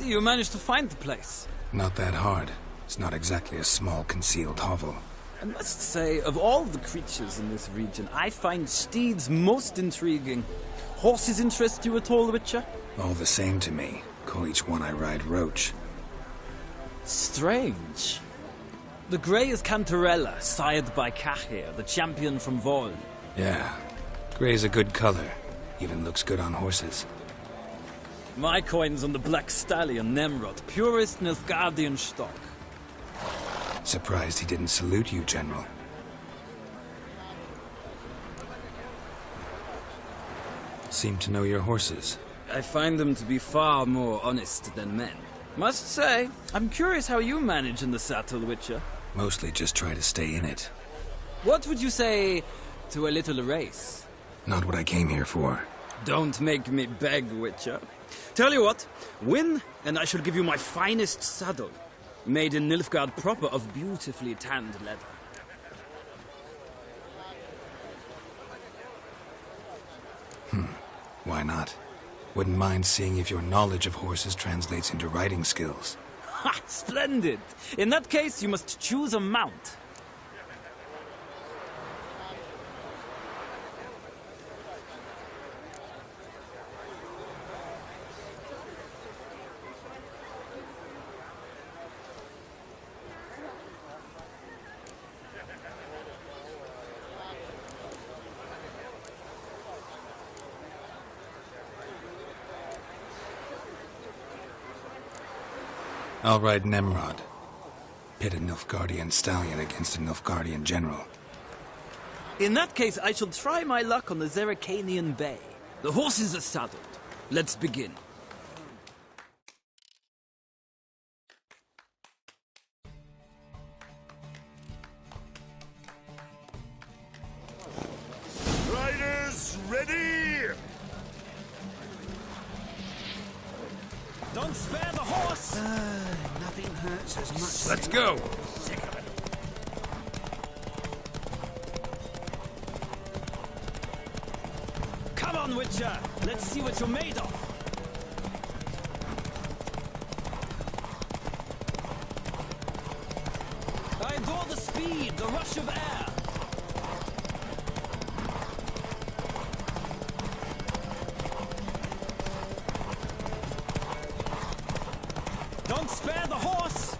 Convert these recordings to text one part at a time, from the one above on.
see you managed to find the place. Not that hard. It's not exactly a small concealed hovel. I must say, of all the creatures in this region, I find steeds most intriguing. Horses interest you at all, Witcher? All the same to me. Call each one I ride Roach. Strange. The grey is Cantarella, sired by Cahir, the champion from Voln. Yeah. Grey's a good color. Even looks good on horses. My coin's on the Black Stallion, Nemrod, purest Nilfgaardian stock. Surprised he didn't salute you, General. Seem to know your horses. I find them to be far more honest than men. Must say, I'm curious how you manage in the saddle, Witcher. Mostly just try to stay in it. What would you say to a little race? Not what I came here for. Don't make me beg, Witcher. Tell you what, win, and I shall give you my finest saddle. Made in Nilfgaard proper of beautifully tanned leather. Why not? Wouldn't mind seeing if your knowledge of horses translates into riding skills. Ha! Splendid! In that case, you must choose a mount. I'll ride Nemrod. Pit a Nilfgaardian stallion against a Nilfgaardian general. In that case, I shall try my luck on the Zerrikanian Bay. The horses are saddled. Let's begin. Riders, ready! Don't spare the horse! Nothing hurts as much. Let's go! Sick of it. Come on, Witcher! Let's see what you're made of! I adore the speed, the rush of air! Don't spare the horse!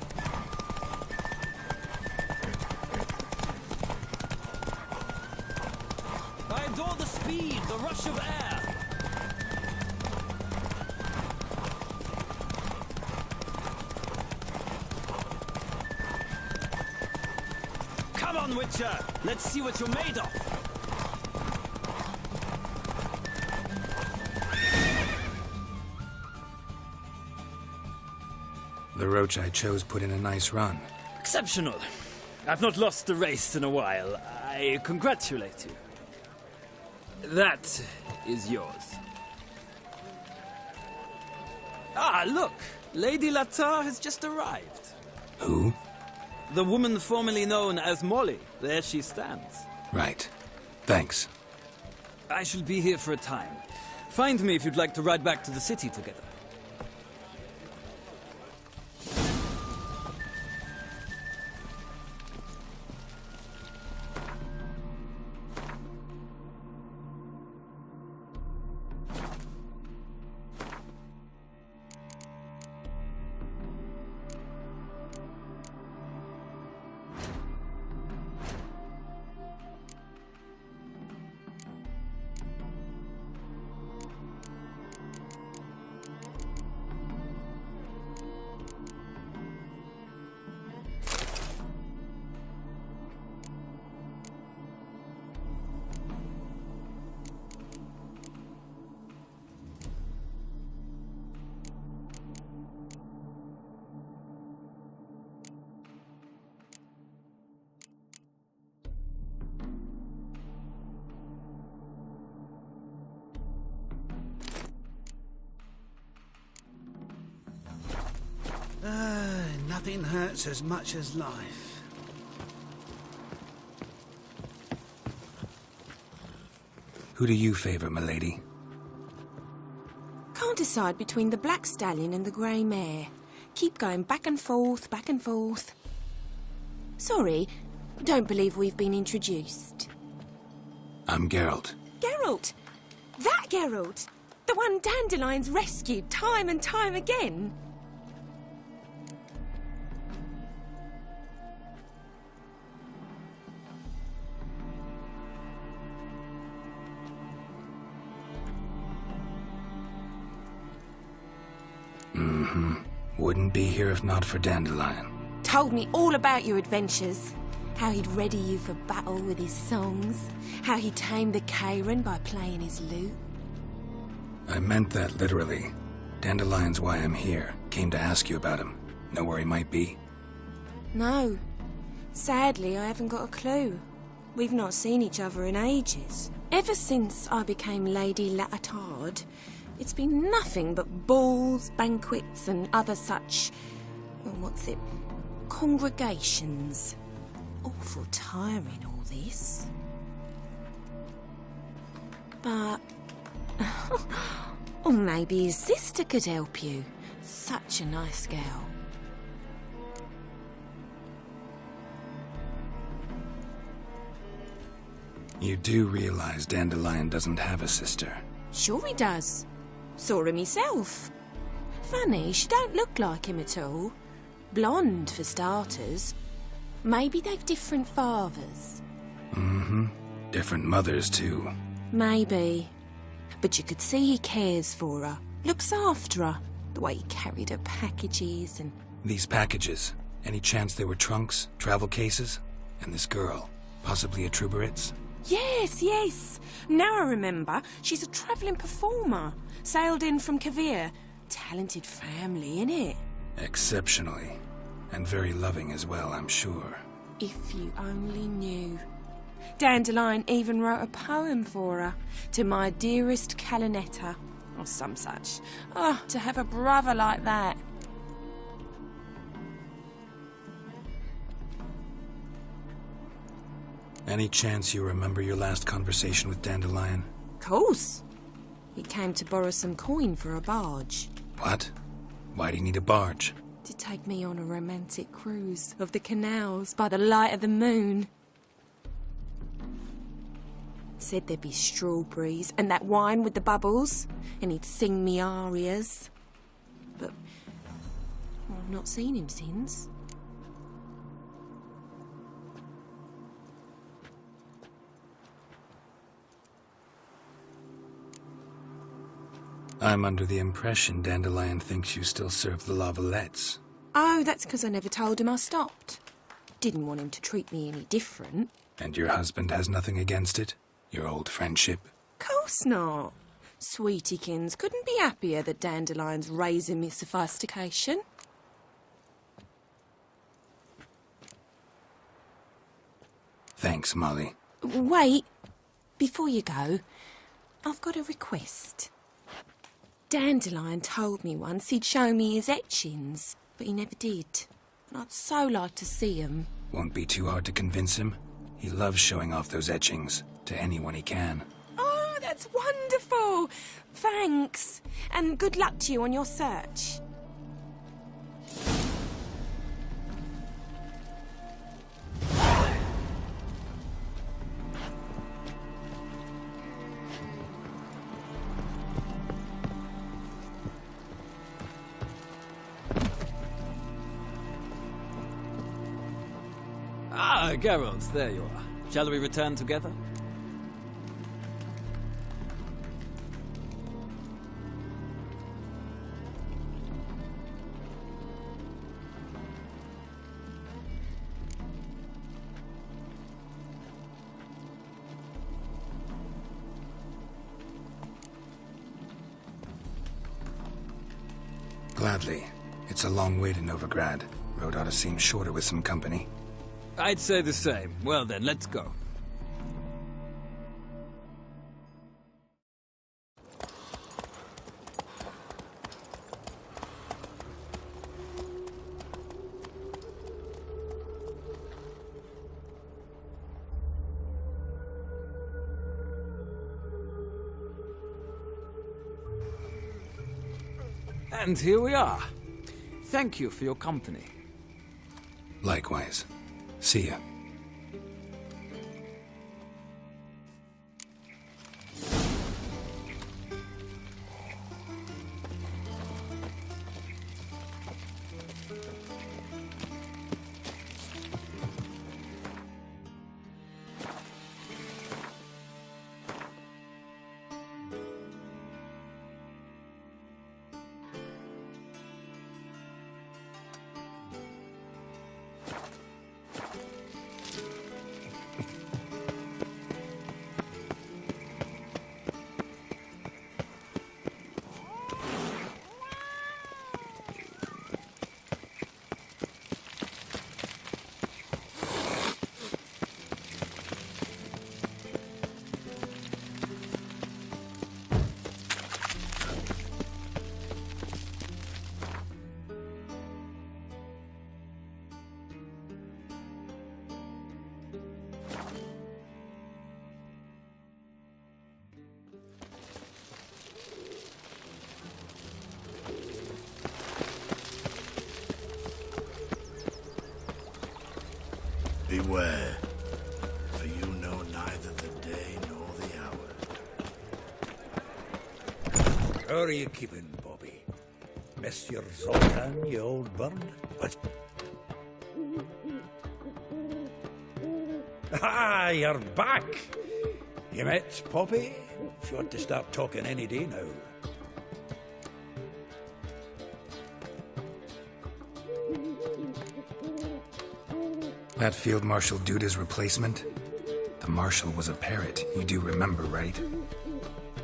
I adore the speed, the rush of air! Come on, Witcher! Let's see what you're made of! The Roach I chose put in a nice run. Exceptional. I've not lost a race in a while. I congratulate you. That is yours. Ah, look! Lady Latar has just arrived. Who? The woman formerly known as Molly. There she stands. Right. Thanks. I shall be here for a time. Find me if you'd like to ride back to the city together. Nothing hurts as much as life. Who do you favor, milady? can't decide between the black stallion and the grey mare. Keep going back and forth, back and forth. Sorry, don't believe we've been introduced. I'm Geralt. Geralt! That Geralt! The one Dandelion's rescued time and time again. Wouldn't be here if not for Dandelion. Told me all about your adventures. How he'd ready you for battle with his songs. How he tamed the Karen by playing his lute. I meant that literally. Dandelion's why I'm here. Came to ask you about him. Know where he might be? No. Sadly, I haven't got a clue. We've not seen each other in ages. Ever since I became Lady Latard, it's been nothing but balls, banquets, and other such... congregations. Awful tiring, all this. But... or maybe his sister could help you. Such a nice girl. You do realize Dandelion doesn't have a sister? Sure he does. Saw him myself. Funny, she don't look like him at all. Blonde, for starters. Maybe they've different fathers. Different mothers, too. Maybe. But you could see he cares for her. Looks after her. The way he carried her packages and... These packages, any chance they were trunks, travel cases? And this girl, possibly a Truberitz? Yes, yes. Now I remember. She's a travelling performer. Sailed in from Kavir. Talented family, innit? Exceptionally. And very loving as well, I'm sure. If you only knew. Dandelion even wrote a poem for her. To my dearest Calinetta. Or some such. Oh, to have a brother like that. Any chance you remember your last conversation with Dandelion? Course. He came to borrow some coin for a barge. What? Why do you need a barge? To take me on a romantic cruise of the canals by the light of the moon. Said there'd be strawberries and that wine with the bubbles, and he'd sing me arias. But well, I've not seen him since. I'm under the impression Dandelion thinks you still serve the Lavalettes. Oh, that's because I never told him I stopped. Didn't want him to treat me any different. And your husband has nothing against it? Your old friendship? Course not. Sweetiekins couldn't be happier that Dandelion's raising me sophistication. Thanks, Molly. Wait. Before you go, I've got a request. Dandelion told me once he'd show me his etchings, but he never did. And I'd so like to see 'em. Won't be too hard to convince him. He loves showing off those etchings to anyone he can. Oh, that's wonderful! Thanks. And good luck to you on your search. Ah, Geralt, there you are. Shall we return together? Gladly. It's a long way to Novigrad. Road ought to seem shorter with some company. I'd say the same. Well then, let's go. And here we are. Thank you for your company. Likewise. See ya. Beware, for you know neither the day nor the hour. How are you keeping, Bobby? Miss your Zoltan, you old bird? What? Ah, you're back! You met Poppy? She ought to start talking any day now. That Field Marshal Duda's replacement? The Marshal was a parrot, you do remember, right?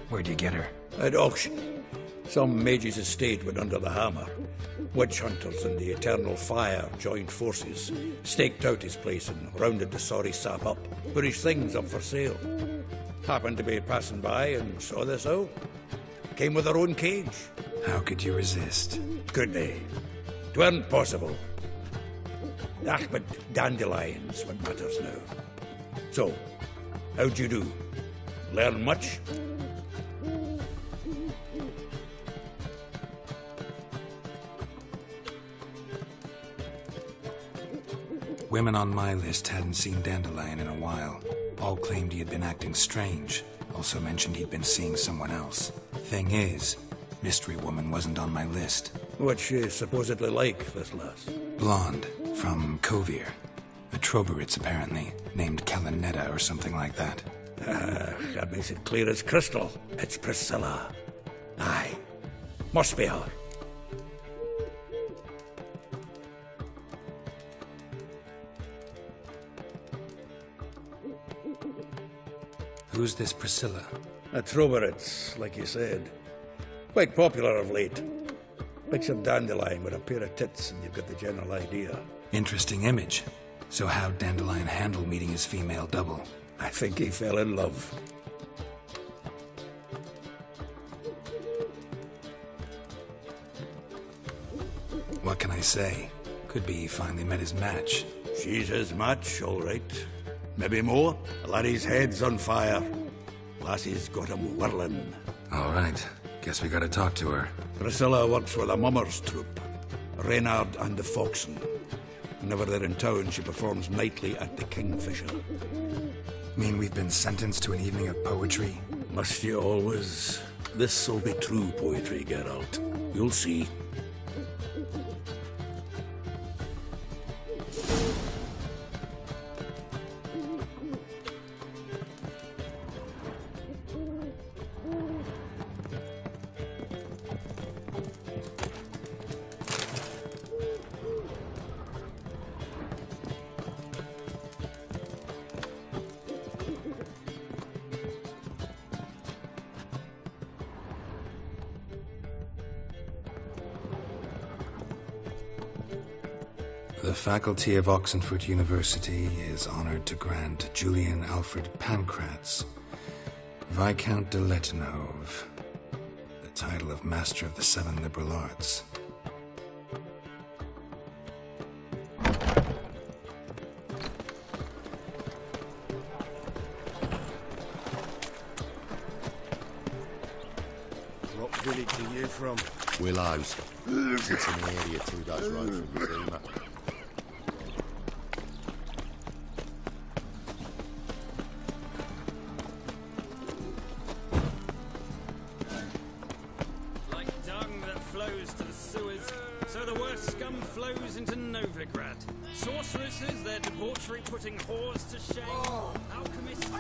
Where'd you get her? At auction. Some mage's estate went under the hammer. Witch hunters and the Eternal Fire joined forces, staked out his place and rounded the sorry sap up, put his things up for sale. Happened to be passing by and saw this out. Came with her own cage. How could you resist? Could they? 'Tweren't possible. Ah, but dandelions what matters now. So, how'd you do? Learn much? Women on my list hadn't seen Dandelion in a while. All claimed he had been acting strange. Also mentioned he'd been seeing someone else. Thing is, Mystery Woman wasn't on my list. What's she supposedly like, this lass? Blonde, from Kovir. A Troberitz, apparently, named Kalanetta or something like that. That makes it clear as crystal. It's Priscilla. Aye. Must be her. Who's this Priscilla? A Troberitz, like you said. Quite popular of late. Picture Dandelion with a pair of tits and you've got the general idea. Interesting image. So how'd Dandelion handle meeting his female double? I think he fell in love. What can I say? Could be he finally met his match. She's his match, all right. Maybe more. The laddie's head's on fire. Lassie's got him whirling. All right. Guess we gotta talk to her. Priscilla works for the Mummers troupe. Reynard and the Foxen. Whenever they're in town, she performs nightly at the Kingfisher. Mean we've been sentenced to an evening of poetry? Must you always? This'll be true poetry, Geralt. You'll see. The faculty of Oxenford University is honored to grant Julian Alfred Pancratz, Viscount de Letenove, the title of Master of the Seven Liberal Arts. What will keeping you from? Willows. It's in the area 2 days road from Zima. Like dung that flows to the sewers, so the worst scum flows into Novigrad. Sorceresses, their debauchery putting whores to shame. Alchemists...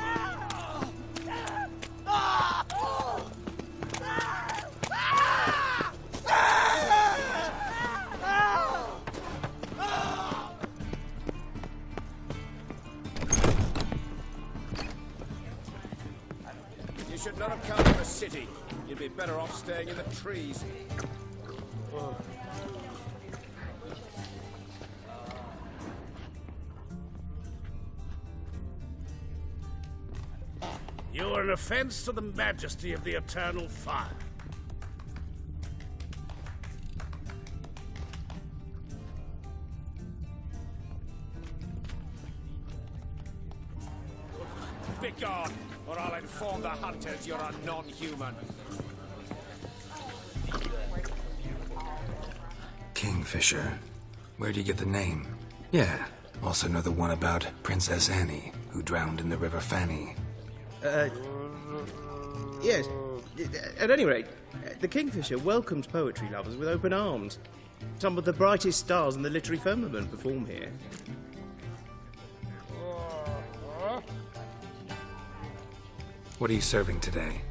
You should not have come to the city. You'd be better off staying in the trees. You are an offense to the majesty of the eternal fire. Begone, or I'll inform the hunters you're a non-human. Kingfisher. Where do you get the name? Yeah. Also know the one about Princess Annie, who drowned in the River Fanny. Yes. At any rate, the Kingfisher welcomes poetry lovers with open arms. Some of the brightest stars in the literary firmament perform here. What are you serving today?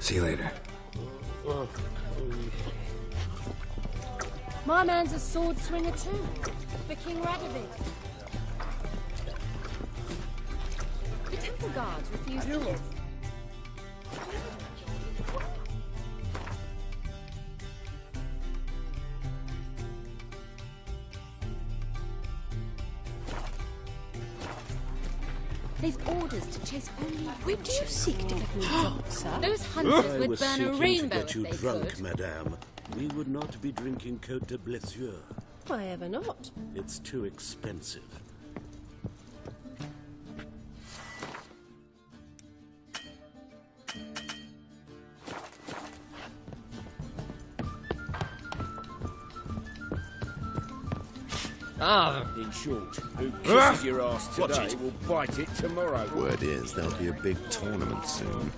See you later. My man's a sword swinger too, for King Radovid. The temple guards refused to live. They've orders to chase only witches. Do you seek to get me drunk, sir? Those hunters would burn a rainbow if they could. Madame. We would not be drinking Côte de Blessure. Why ever not? It's too expensive. In short, who kisses your ass today will bite it tomorrow. Word is there'll be a big tournament soon.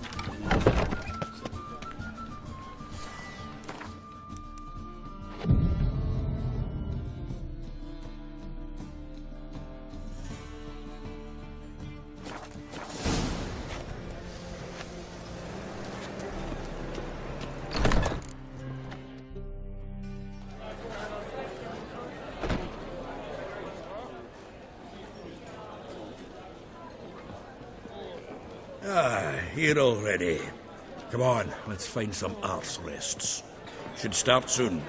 Here already. Come on, let's find some arse rests. Should start soon.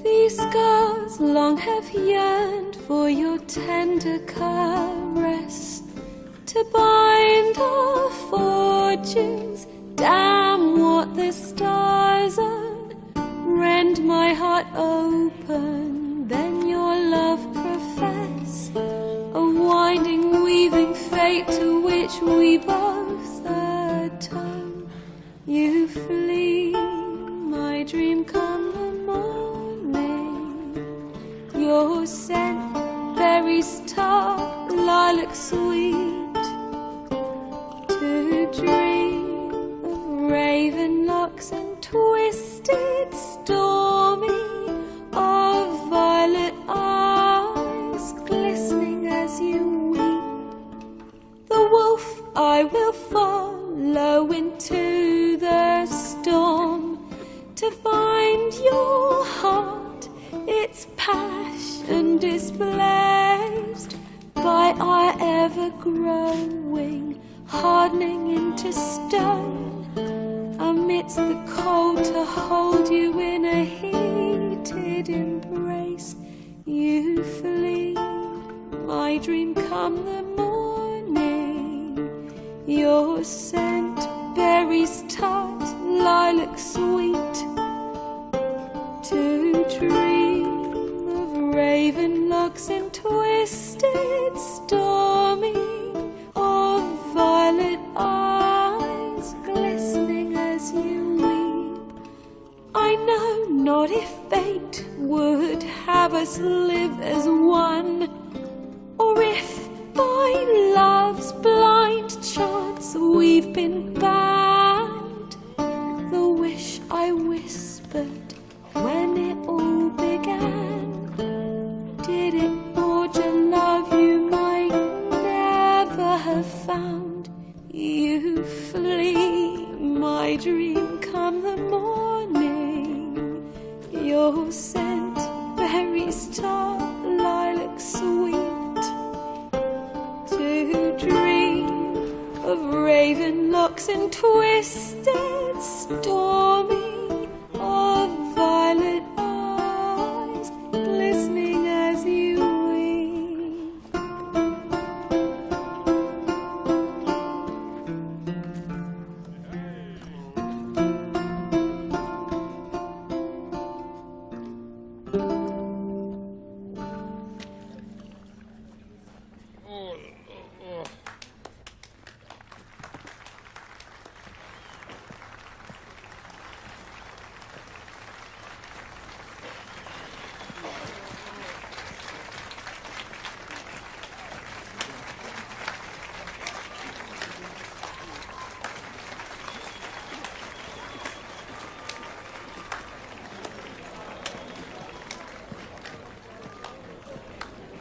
These scars long have yearned for your tender caress, to bind our fortunes. Damn what the stars are, rend my heart open, then your love profess, a winding, weaving fate to which we both your scent, berries tart, lilac sweet, to dream of raven locks and twisted stormy, of violet eyes glistening as you weep. The wolf I will follow into the storm to find your heart, its passion displaced by our ever-growing, hardening into stone, amidst the cold to hold you in a heated embrace. You flee, my dream come the morning, your scent, berries tart, lilac sweet, to dream of raven locks and twisted stormy, of violet eyes glistening as you weep. I know not if fate would have us live as one, or if by love's blind chance we've been bound. The wish I whispered when it all began, did it forge a love you might never have found? You flee, my dream come the morning, your scent, berries tart, lilac sweet, to dream of raven locks and twisted stormy, of violet eyes glistening as you weep.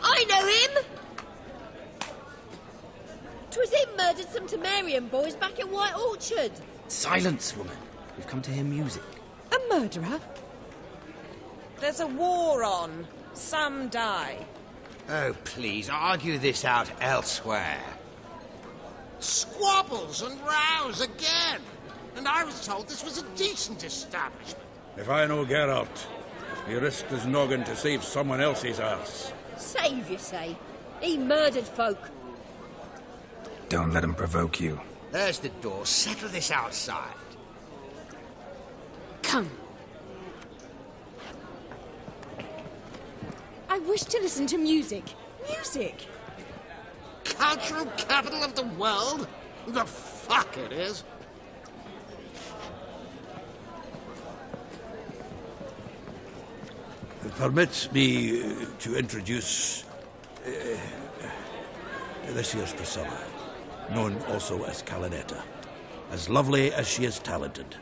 I know him! 'Twas him murdered some Temerian boys back in White Orchard. Silence, woman. We've come to hear music. A murderer? There's a war on. Some die. Oh, please, argue this out elsewhere. Squabbles and rows again. And I was told this was a decent establishment. If I know Geralt, he risked his noggin to save someone else's arse. Save, you say? He murdered folk. Don't let him provoke you. There's the door. Settle this outside. Come. I wish to listen to music. Music? Cultural capital of the world? The fuck it is. Permit me to introduce this here's Priscilla, known also as Calinetta, as lovely as she is talented.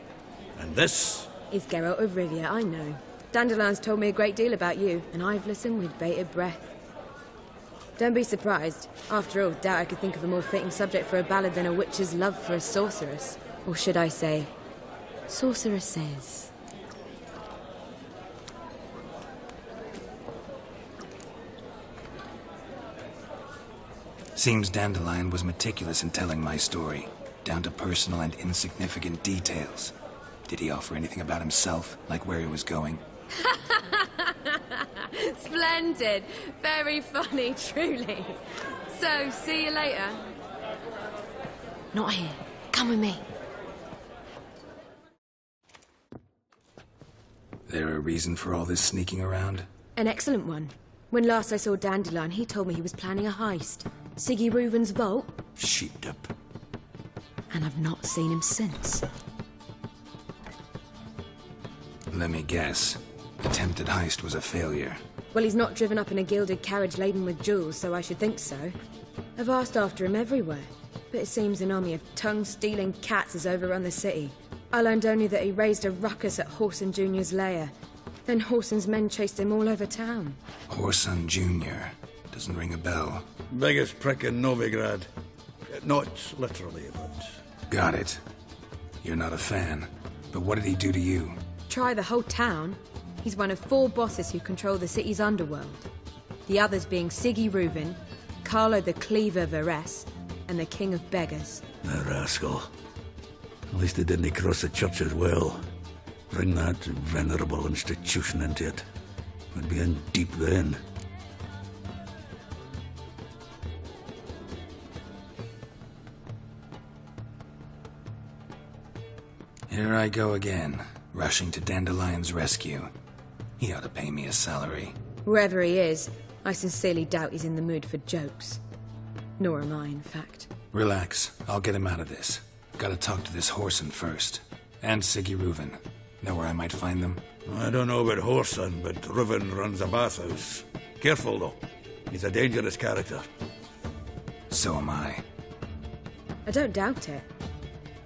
And this is Geralt of Rivia, I know. Dandelion's told me a great deal about you, and I've listened with bated breath. Don't be surprised. After all, doubt I could think of a more fitting subject for a ballad than a witch's love for a sorceress. Or should I say, sorceresses. Seems Dandelion was meticulous in telling my story, down to personal and insignificant details. Did he offer anything about himself, like where he was going? Splendid. Very funny, truly. So, see you later. Not here. Come with me. There a reason for all this sneaking around? An excellent one. When last I saw Dandelion, he told me he was planning a heist. Siggy Reuven's vault. Sheep-up. And I've not seen him since. Let me guess. Attempted heist was a failure. Well, he's not driven up in a gilded carriage laden with jewels, so I should think so. I've asked after him everywhere, but it seems an army of tongue-stealing cats has overrun the city. I learned only that he raised a ruckus at Whoreson Jr.'s lair. Then Whoreson's men chased him all over town. Whoreson Jr. Doesn't ring a bell. Biggest prick in Novigrad. Not literally, but... Got it. You're not a fan. But what did he do to you? Try the whole town. He's one of 4 bosses who control the city's underworld. The others being Siggy Reuven, Carlo the Cleaver Varese, and the King of Beggars. The rascal. At least he didn't cross the church as well. Bring that venerable institution into it. We'd be in deep then. Here I go again, rushing to Dandelion's rescue. He ought to pay me a salary. Wherever he is, I sincerely doubt he's in the mood for jokes. Nor am I, in fact. Relax, I'll get him out of this. Gotta talk to this Whoreson first. And Siggy Reuven. Know where I might find them? I don't know about Whoreson, but Reuven runs a bathhouse. Careful, though. He's a dangerous character. So am I. I don't doubt it.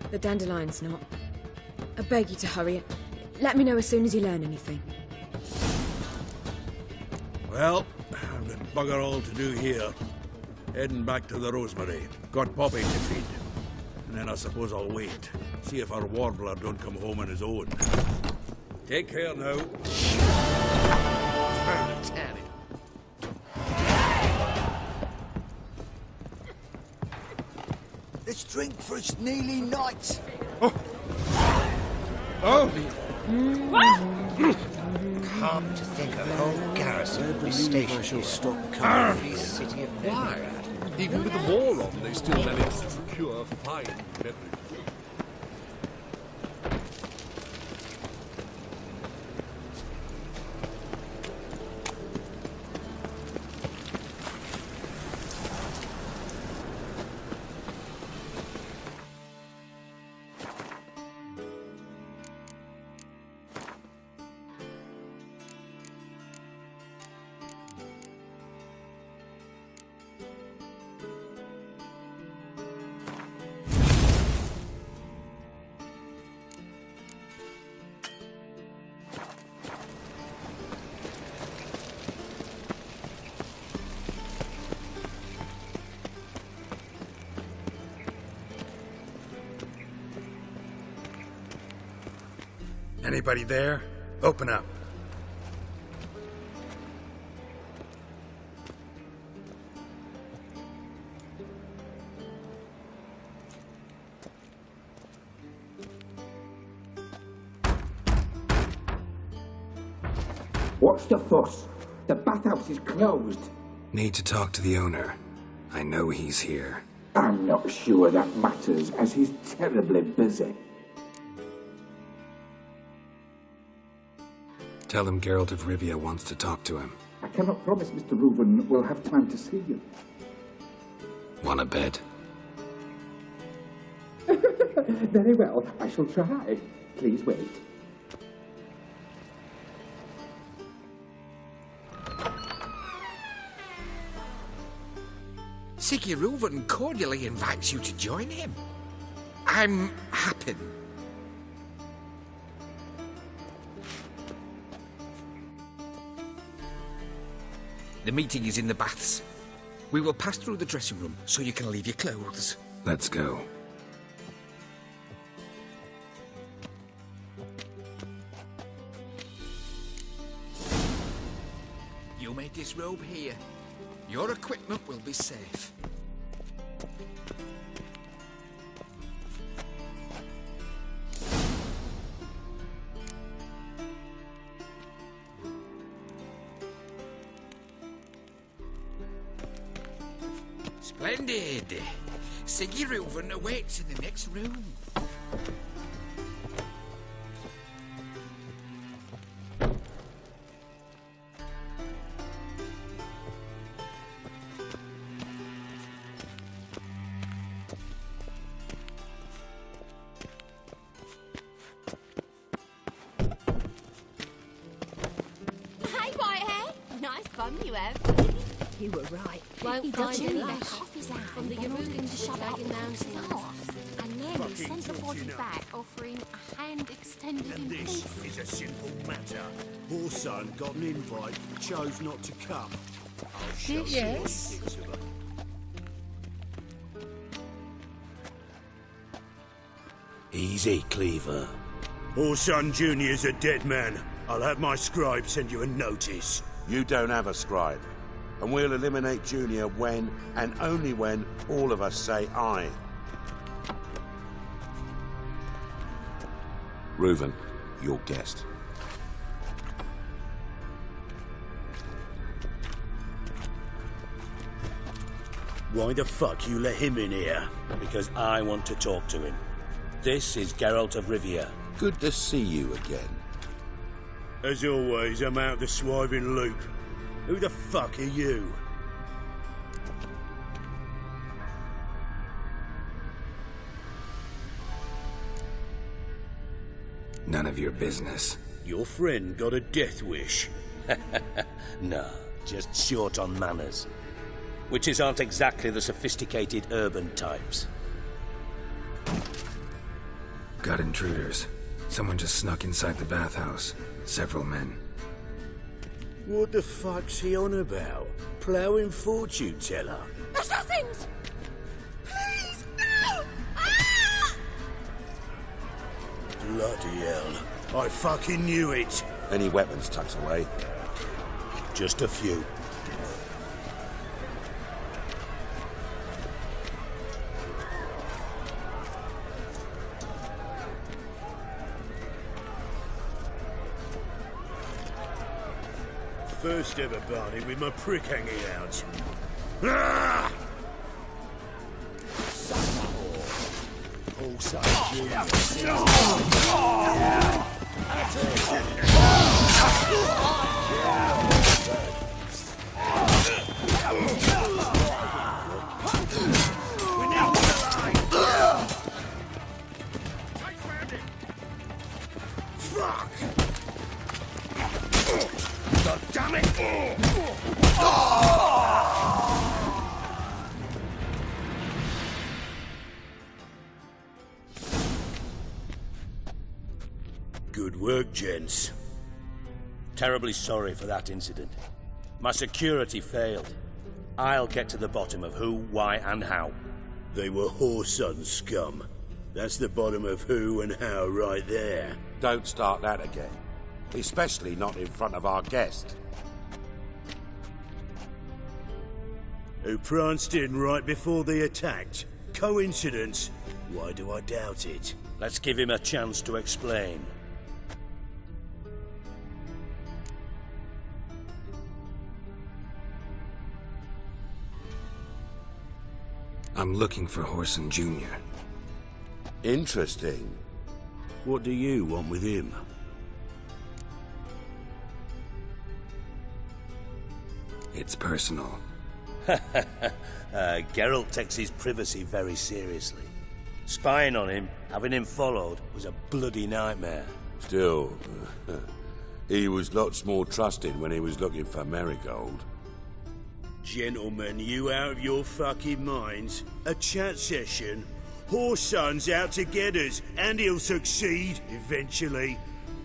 But Dandelion's not. I beg you to hurry. Let me know as soon as you learn anything. Well, I've got bugger all to do here. Heading back to the Rosemary. Got Poppy to feed. And then I suppose I'll wait. See if our warbler don't come home on his own. Take care now. Let's drink for its nearly night. Can't to think a whole garrison would be stationed here. Stop coming for the city of Novigrad. Even with the war on, they still manage to procure fine beverages. Anybody there? Open up. What's the fuss? The bathhouse is closed. Need to talk to the owner. I know he's here. I'm not sure that matters, as he's terribly busy. Tell him Geralt of Rivia wants to talk to him. I cannot promise Mr. Reuven will have time to see you. Want a bed? Very well, I shall try. Please wait. Siggy Reuven cordially invites you to join him. I'm happy. The meeting is in the baths. We will pass through the dressing room so you can leave your clothes. Let's go. You may disrobe here. Your equipment will be safe. Splendid! Siggy Reuven awaits in the next room. Hey, Whitehair. Nice nice bum you have. You were right. Won't He find does it really left. let off his hand From the when ordered Yerugan him to shut up taken down his to arse. and then he Fucking sent the body torture. back, offering a hand extended in And this peace. is a simple matter. Horson got an invite, chose not to come. I'll show you what he Yes. thinks of her. Easy, Cleaver. Horson Jr.'s a dead man. I'll have my scribe send you a notice. You don't have a scribe. And we'll eliminate Junior when, and only when, all of us say aye. Reuven, your guest. Why the fuck you let him in here? Because I want to talk to him. This is Geralt of Rivia. Good to see you again. As always, I'm out the swiving loop. Who the fuck are you? None of your business. Your friend got a death wish. No, just short on manners. Witches aren't exactly the sophisticated urban types. Got intruders. Someone just snuck inside the bathhouse. Several men. What the fuck's he on about? Ploughing fortune teller? Assassins! Please, no! Ah! Bloody hell. I fucking knew it. Any weapons tucked away? Just a few. First ever party with my prick hanging out. Ah! Fuck! God damn it! Good work, gents. Terribly sorry for that incident. My security failed. I'll get to the bottom of who, why, and how. They were Horson scum. That's the bottom of who and how right there. Don't start that again. Especially not in front of our guest. Who pranced in right before they attacked. Coincidence? Why do I doubt it? Let's give him a chance to explain. I'm looking for Horson Jr. Interesting. What do you want with him? It's personal. Geralt takes his privacy very seriously. Spying on him, having him followed, was a bloody nightmare. Still, he was lots more trusted when he was looking for Marigold. Gentlemen, you out of your fucking minds? A chat session? Horson's out to get us, and he'll succeed, eventually.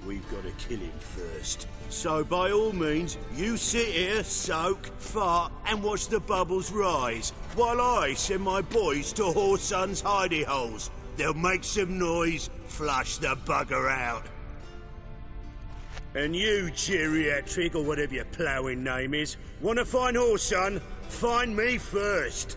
We've got to kill him first. So by all means, you sit here, soak, fart, and watch the bubbles rise, while I send my boys to Horson's hidey holes. They'll make some noise, flush the bugger out. And you, geriatric, or whatever your ploughing name is, want to find Horson? Find me first.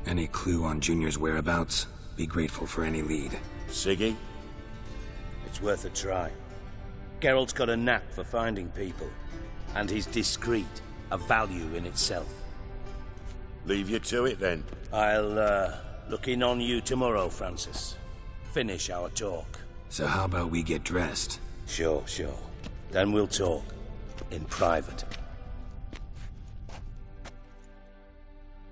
Any clue on Junior's whereabouts? Be grateful for any lead. Siggy? It's worth a try. Geralt's got a knack for finding people. And he's discreet, a value in itself. Leave you to it, then. I'll, look in on you tomorrow, Francis. Finish our talk. So how about we get dressed? Sure. Then we'll talk. In private.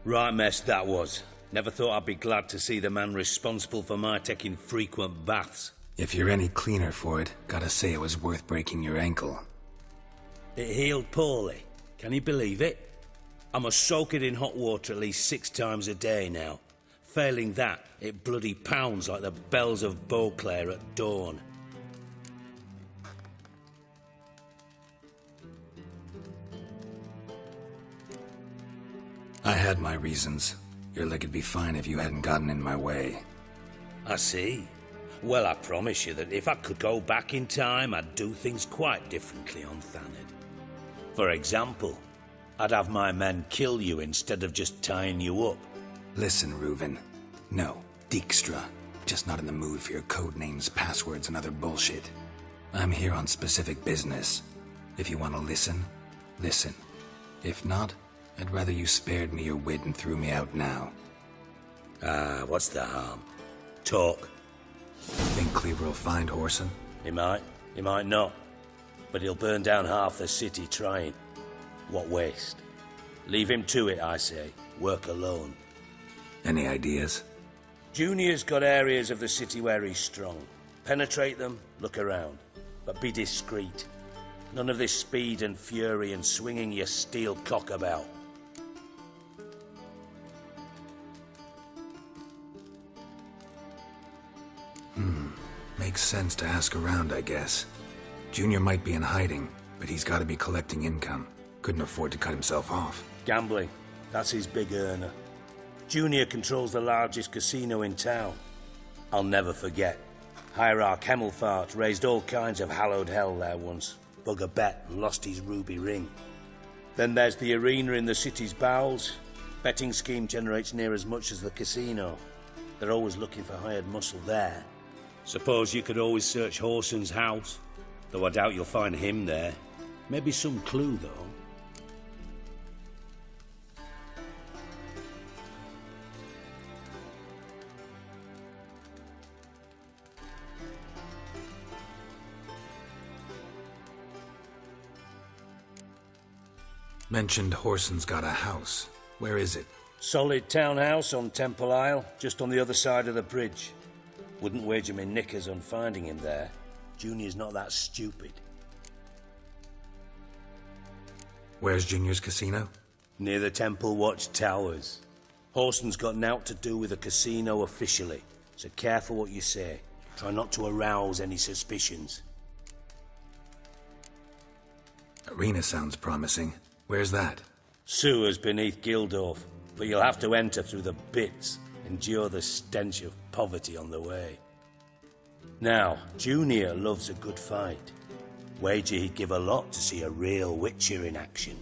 Right mess that was. Never thought I'd be glad to see the man responsible for my taking frequent baths. If you're any cleaner for it, gotta say it was worth breaking your ankle. It healed poorly. Can you believe it? I must soak it in hot water at least 6 times a day now. Failing that, it bloody pounds like the bells of Beauclair at dawn. I had my reasons. Your leg would be fine if you hadn't gotten in my way. I see. Well, I promise you that if I could go back in time, I'd do things quite differently on Thanedd. For example, I'd have my men kill you instead of just tying you up. Listen, Reuven. No, Dijkstra. Just not in the mood for your code names, passwords, and other bullshit. I'm here on specific business. If you want to listen, listen. If not, I'd rather you spared me your wit and threw me out now. Ah, what's the harm? Talk. Think Cleaver will find Whoreson? He might not. But he'll burn down half the city trying. What waste. Leave him to it, I say. Work alone. Any ideas? Junior's got areas of the city where he's strong. Penetrate them, look around. But be discreet. None of this speed and fury and swinging your steel cock about. Makes sense to ask around, I guess. Junior might be in hiding, but he's got to be collecting income. Couldn't afford to cut himself off. Gambling. That's his big earner. Junior controls the largest casino in town. I'll never forget. Hierarch Hemmelfart raised all kinds of hallowed hell there once. Bug a bet and lost his ruby ring. Then there's the arena in the city's bowels. Betting scheme generates near as much as the casino. They're always looking for hired muscle there. Suppose you could always search Whoreson's house, though I doubt you'll find him there. Maybe some clue, though. Mentioned Whoreson's got a house. Where is it? Solid townhouse on Temple Isle, just on the other side of the bridge. Wouldn't wager me knickers on finding him there. Junior's not that stupid. Where's Junior's casino? Near the Temple Watch Towers. Whoreson's got nought to do with the casino officially, so careful what you say. Try not to arouse any suspicions. Arena sounds promising. Where's that? Sewers beneath Gildorf, but you'll have to enter through the bits. Endure the stench of poverty on the way. Now, Junior loves a good fight. Wager he'd give a lot to see a real Witcher in action.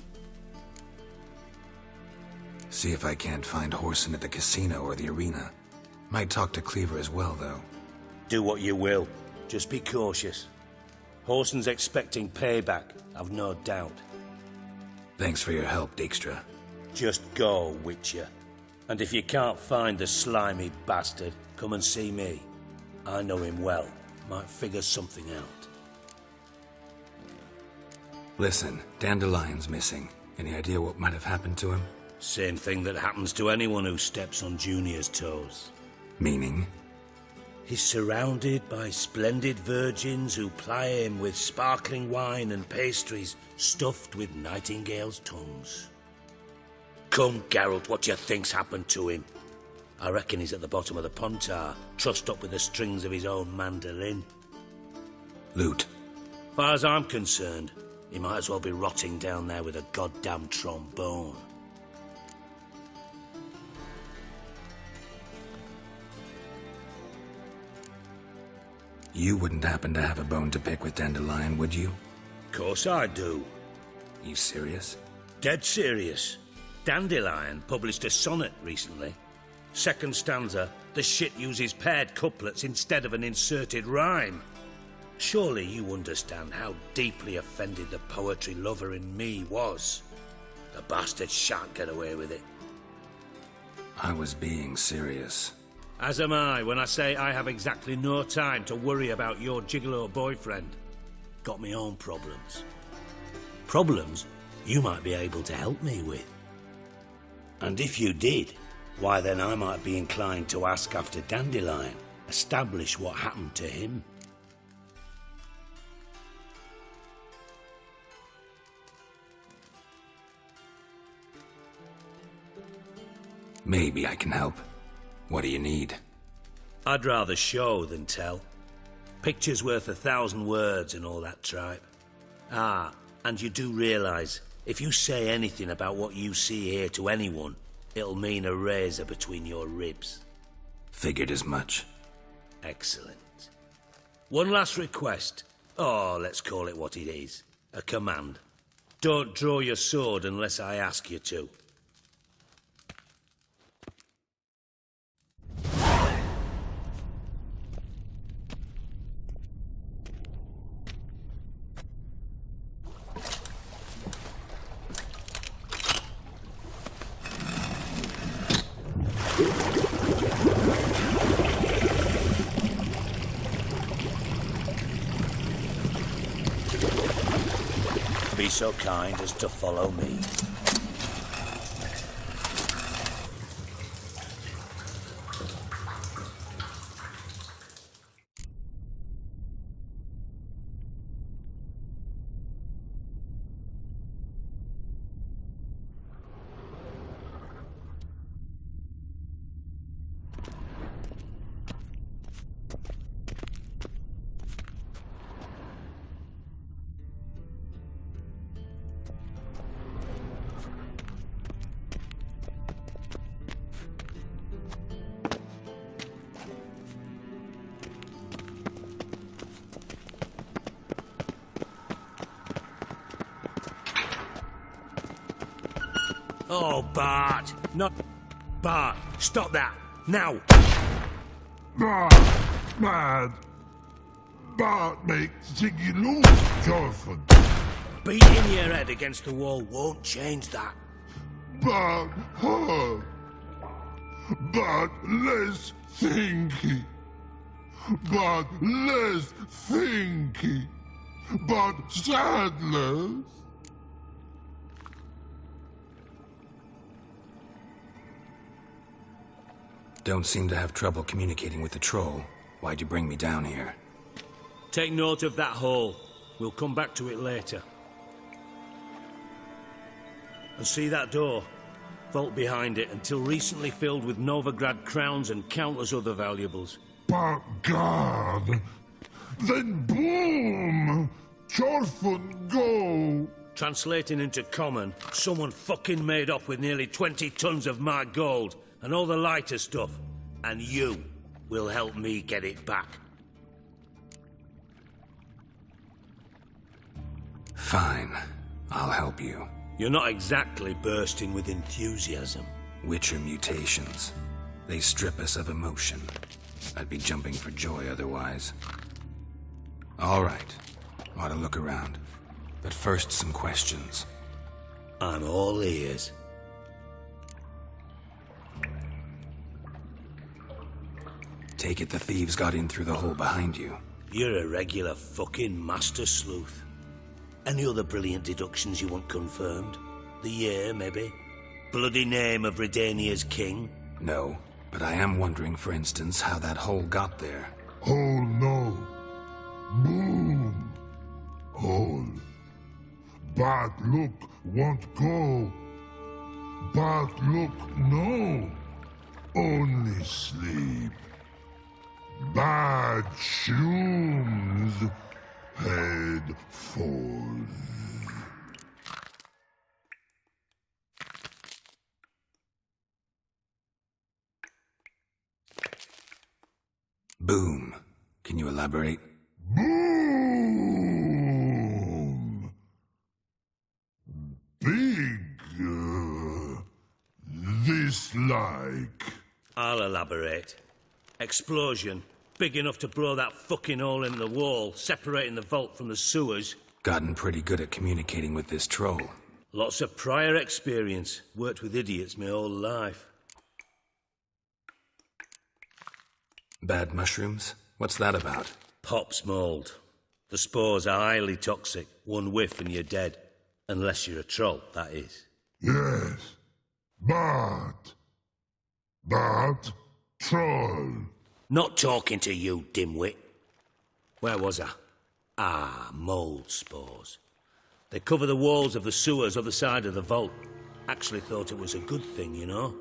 See if I can't find Whoreson at the casino or the arena. Might talk to Cleaver as well, though. Do what you will. Just be cautious. Whoreson's expecting payback, I've no doubt. Thanks for your help, Dijkstra. Just go, Witcher. And if you can't find the slimy bastard, come and see me. I know him well. Might figure something out. Listen, Dandelion's missing. Any idea what might have happened to him? Same thing that happens to anyone who steps on Junior's toes. Meaning? He's surrounded by splendid virgins who ply him with sparkling wine and pastries stuffed with nightingales' tongues. Come, Geralt, what do you think's happened to him? I reckon he's at the bottom of the Pontar, trussed up with the strings of his own mandolin. Loot. Far as I'm concerned, he might as well be rotting down there with a goddamn trombone. You wouldn't happen to have a bone to pick with Dandelion, would you? Course I do. You serious? Dead serious. Dandelion published a sonnet recently. Second stanza, the shit uses paired couplets instead of an inserted rhyme. Surely you understand how deeply offended the poetry lover in me was. The bastard shan't get away with it. I was being serious. As am I when I say I have exactly no time to worry about your gigolo boyfriend. Got me own problems. Problems you might be able to help me with. And if you did, why then I might be inclined to ask after Dandelion, establish what happened to him. Maybe I can help. What do you need? I'd rather show than tell. Picture's worth 1,000 words and all that tripe. Ah, and you do realise, if you say anything about what you see here to anyone, it'll mean a razor between your ribs. Figured as much. Excellent. One last request. Oh, let's call it what it is. A command. Don't draw your sword unless I ask you to. Be so kind as to follow me. Oh, Bart! Not... Bart, stop that! Now! Mad! Bart makes Ziggy lose, Jorford. Beating your head against the wall won't change that. Bart hurt. Bart less thinky. Bart less thinky. Bart sadless. Don't seem to have trouble communicating with the troll. Why'd you bring me down here? Take note of that hole. We'll come back to it later. And see that door? Vault behind it, until recently filled with Novigrad crowns and countless other valuables. But God! Then boom! Jorford go! Translating into common, someone fucking made off with nearly 20 tons of my gold, and all the lighter stuff. And you will help me get it back. Fine. I'll help you. You're not exactly bursting with enthusiasm. Witcher mutations. They strip us of emotion. I'd be jumping for joy otherwise. All right. Ought to look around. But first, some questions. I'm all ears. Take it the thieves got in through the hole behind you. You're a regular fucking master sleuth. Any other brilliant deductions you want confirmed? The year, maybe? Bloody name of Redania's king? No, but I am wondering, for instance, how that hole got there. Hole no. Boom. Hole. Bad look won't go. Bad look no. Only sleep. Bad shoes. Head falls. Boom. Can you elaborate? Boom! Big. This like. I'll elaborate. Explosion. Big enough to blow that fucking hole in the wall, separating the vault from the sewers. Gotten pretty good at communicating with this troll. Lots of prior experience. Worked with idiots my whole life. Bad mushrooms? What's that about? Pops mold. The spores are highly toxic. One whiff and you're dead. Unless you're a troll, that is. Yes. Bad. That troll. Not talking to you, dimwit. Where was I? Ah, mould spores. They cover the walls of the sewers other side of the vault. Actually thought it was a good thing, you know?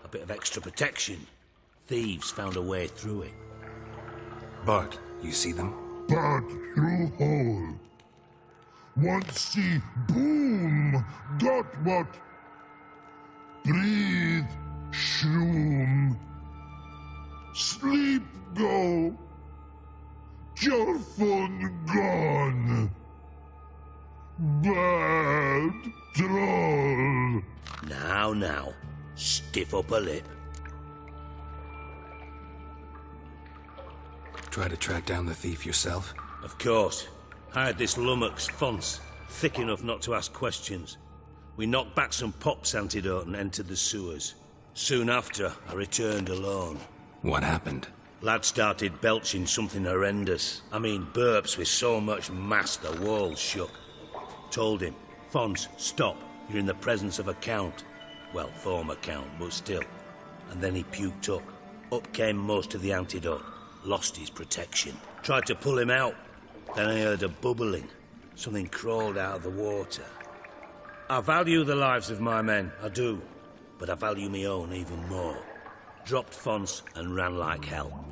A bit of extra protection. Thieves found a way through it. Bart, you see them? But through hole. Once see boom, got what? Breathe, shroom. Sleep go. Your fun gone. Bad troll. Now, stiff up a lip. Try to track down the thief yourself? Of course. Hired this lummox, Fons, thick enough not to ask questions. We knocked back some Pop's antidote and entered the sewers. Soon after, I returned alone. What happened? Lad started belching something horrendous. I mean, burps with so much mass the walls shook. Told him, Fons, stop. You're in the presence of a count. Well, former count, but still. And then he puked up. Up came most of the antidote. Lost his protection. Tried to pull him out. Then I heard a bubbling. Something crawled out of the water. I value the lives of my men, I do. But I value my own even more. Dropped Fons and ran like hell.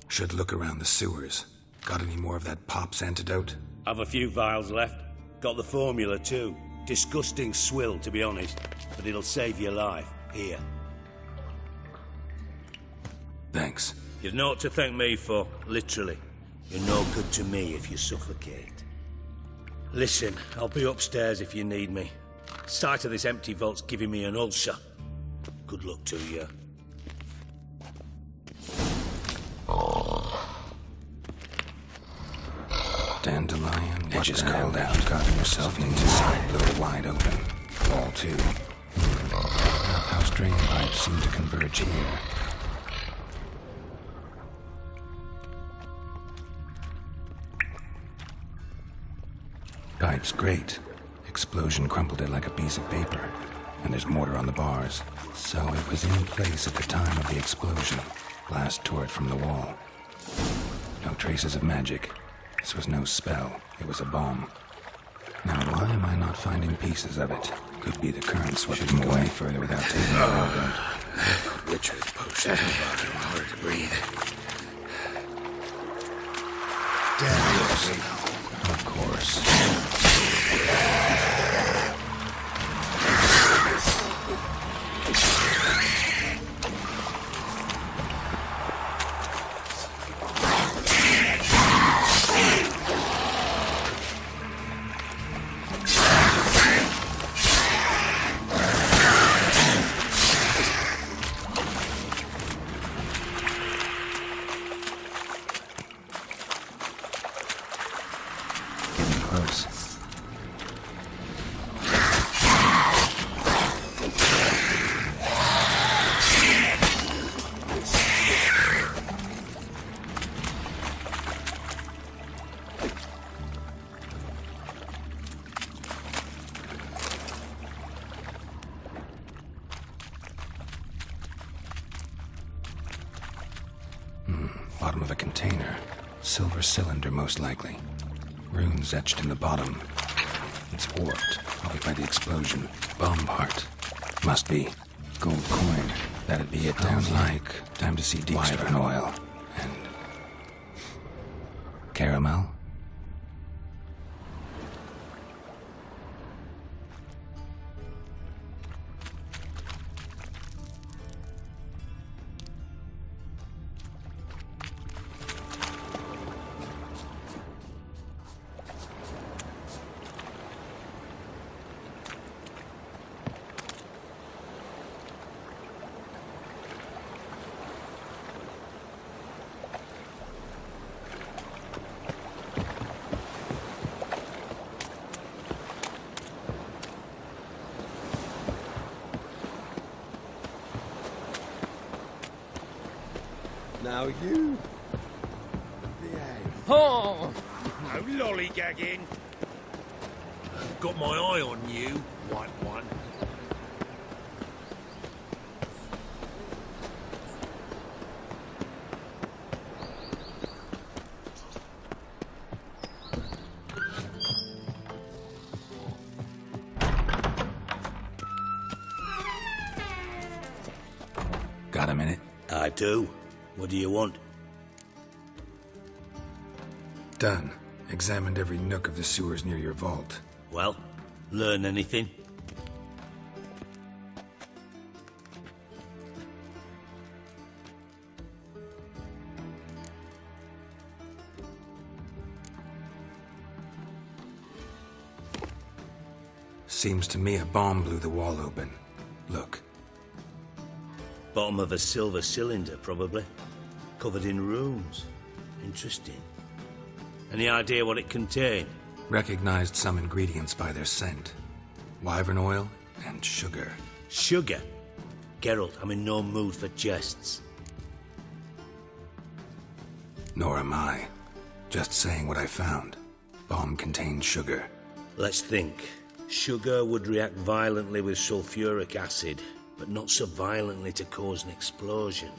Should look around the sewers. Got any more of that Pop's antidote? I've a few vials left. Got the formula too. Disgusting swill, to be honest. But it'll save your life. Here. Thanks. You've naught to thank me for, literally. You're no good to me if you suffocate. Listen, I'll be upstairs if you need me. Sight of this empty vault's giving me an ulcer. Good luck to you. Dandelion, edges curled out, got yourself into side blew wide open. All two. House drain pipes seem to converge here. Pipe's great. Explosion crumpled it like a piece of paper. And there's mortar on the bars. So it was in place at the time of the explosion. Blast tore it from the wall. No traces of magic. This was no spell. It was a bomb. Now, why am I not finding pieces of it? Could be the current swept them away further without taking the railroad. Witcher's potion too hard to breathe. Damn. Of course. Bottom of a container. Silver cylinder, most likely. Runes etched in the bottom. It's warped, probably by the explosion. Bomb part. Must be. Gold coin. That'd be it down like. Time to see deep stern oil. And... caramel? Now you... Oh! No lollygagging. Got my eye on you, white one. Got a minute? I do. What do you want? Done. Examined every nook of the sewers near your vault. Well, learn anything? Seems to me a bomb blew the wall open. Look. Bottom of a silver cylinder, probably. Covered in runes. Interesting. Any idea what it contained? Recognized some ingredients by their scent. Wyvern oil and sugar. Sugar? Geralt, I'm in no mood for jests. Nor am I. Just saying what I found. Bomb contained sugar. Let's think. Sugar would react violently with sulfuric acid, but not so violently to cause an explosion.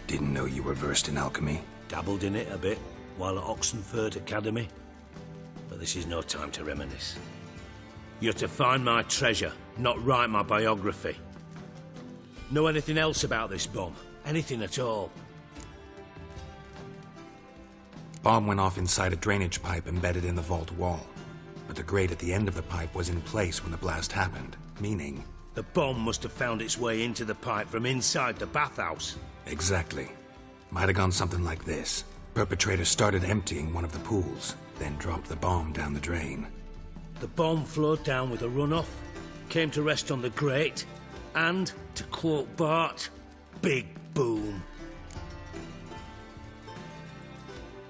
Didn't know you were versed in alchemy. Dabbled in it a bit while at Oxenford Academy. But this is no time to reminisce. You're to find my treasure, not write my biography. Know anything else about this bomb? Anything at all? Bomb went off inside a drainage pipe embedded in the vault wall. But the grate at the end of the pipe was in place when the blast happened, meaning... The bomb must have found its way into the pipe from inside the bathhouse. Exactly. Might have gone something like this. Perpetrator started emptying one of the pools, then dropped the bomb down the drain. The bomb flowed down with a runoff, came to rest on the grate, and, to quote Bart, big boom.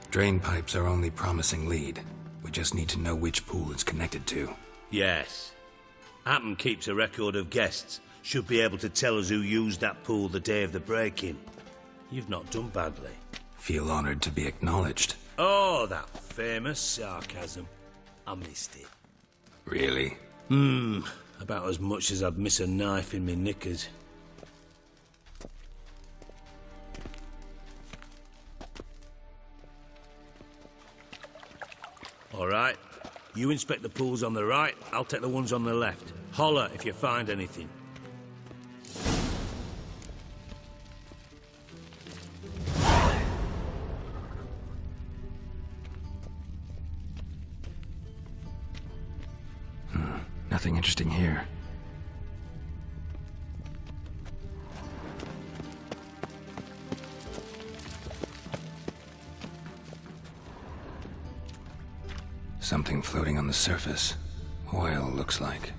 Drain pipes are only promising lead. We just need to know which pool it's connected to. Yes. Hammond keeps a record of guests. Should be able to tell us who used that pool the day of the break-in. You've not done badly. Feel honored to be acknowledged. Oh, that famous sarcasm. I missed it. Really? About as much as I'd miss a knife in me knickers. All right. You inspect the pools on the right, I'll take the ones on the left. Holler if you find anything. Nothing interesting here. Something floating on the surface. Oil, looks like.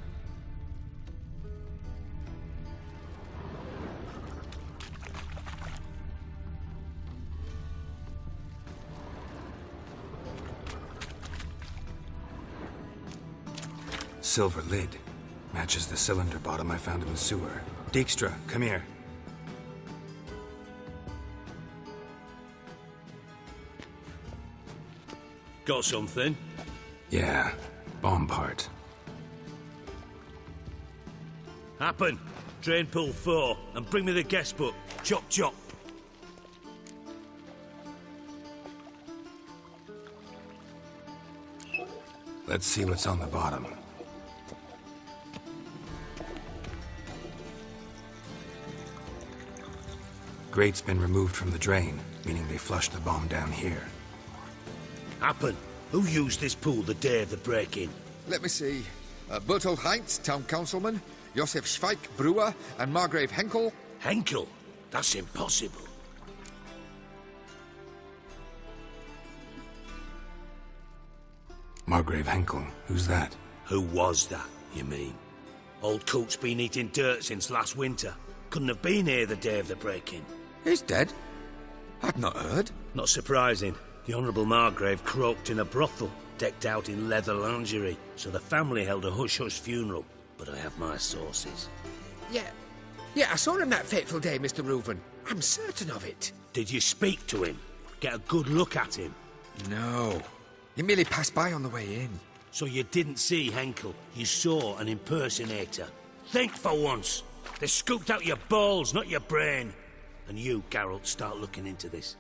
Silver lid. Matches the cylinder bottom I found in the sewer. Dijkstra, come here. Got something? Yeah, bomb part. Happen. Drain pool 4, and bring me the guest book. Chop chop. Let's see what's on the bottom. Grate's been removed from the drain, meaning they flushed the bomb down here. Happen. Who used this pool the day of the break-in? Let me see. Bertold Heinz, town councilman, Josef Schweik, brewer, and Margrave Henkel. Henkel? That's impossible. Margrave Henkel, who's that? Who was that, you mean? Old coot's been eating dirt since last winter. Couldn't have been here the day of the break-in. He's dead? I'd not heard. Not surprising. The Honourable Margrave croaked in a brothel, decked out in leather lingerie, so the family held a hush-hush funeral. But I have my sources. Yeah, I saw him that fateful day, Mr. Reuven. I'm certain of it. Did you speak to him? Get a good look at him? No. He merely passed by on the way in. So you didn't see Henkel. You saw an impersonator. Think for once. They scooped out your balls, not your brain. And you, Geralt, start looking into this.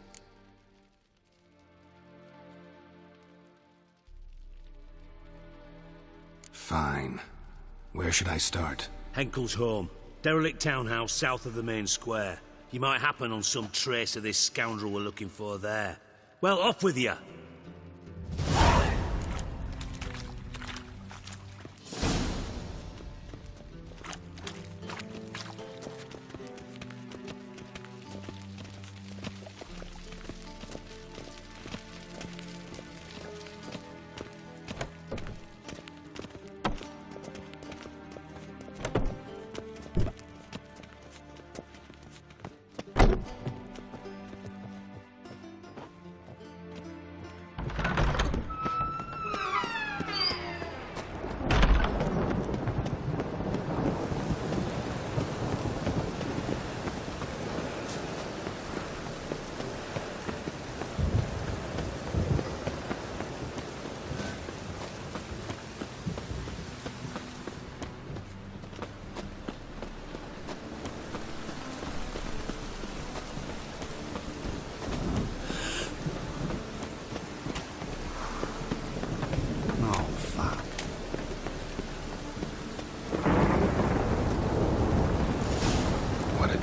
Fine. Where should I start? Henkel's home. Derelict townhouse south of the main square. You might happen on some trace of this scoundrel we're looking for there. Well, off with you!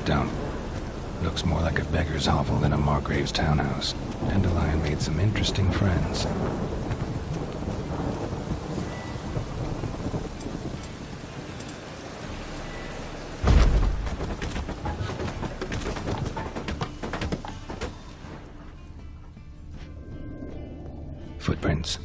Dump. Looks more like a beggar's hovel than a Margrave's townhouse. Dandelion made some interesting friends. Footprints.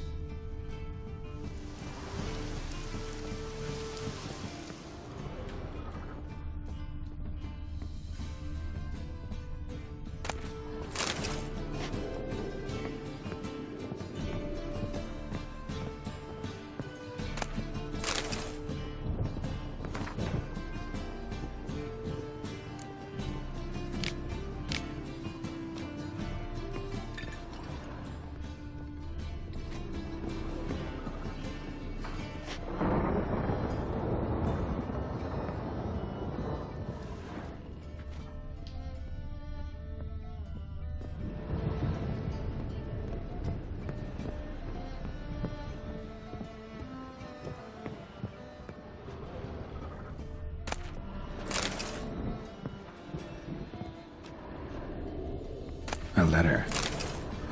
A letter.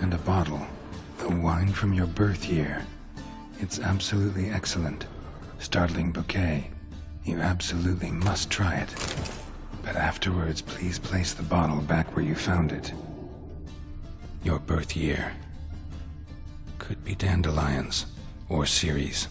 And a bottle. The wine from your birth year. It's absolutely excellent. Startling bouquet. You absolutely must try it. But afterwards, please place the bottle back where you found it. Your birth year. Could be dandelions. Or Ceres.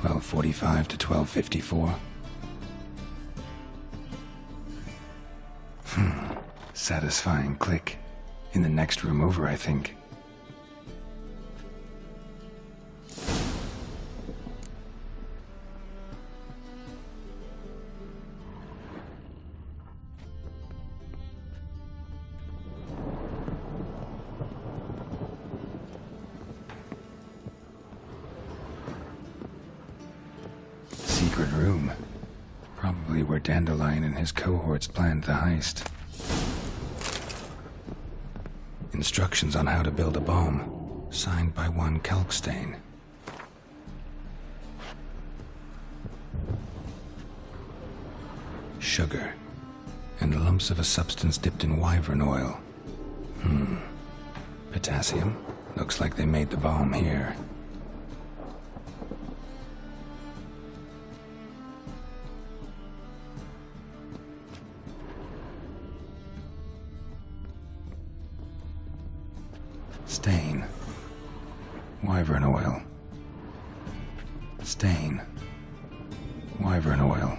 .45 to 12:54. Satisfying click. In the next room over, I think. Secret room. Probably where Dandelion and his cohorts planned the heist. Instructions on how to build a bomb, signed by one Kalkstain. Sugar, and lumps of a substance dipped in wyvern oil. Potassium? Looks like they made the bomb here. Stain. Wyvern oil. Stain. Wyvern oil.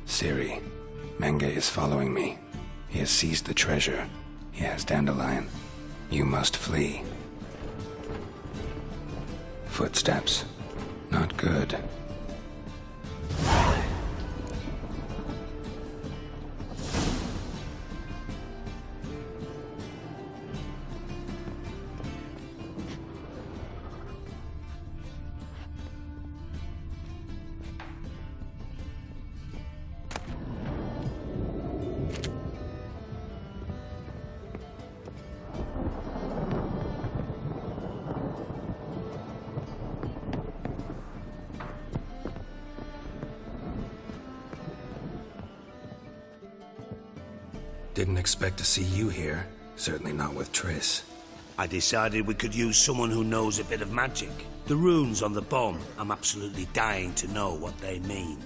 Ciri. Menge is following me. He has seized the treasure. He has Dandelion. You must flee. Footsteps. Not good. Didn't expect to see you here. Certainly not with Triss. I decided we could use someone who knows a bit of magic. The runes on the bomb, I'm absolutely dying to know what they mean.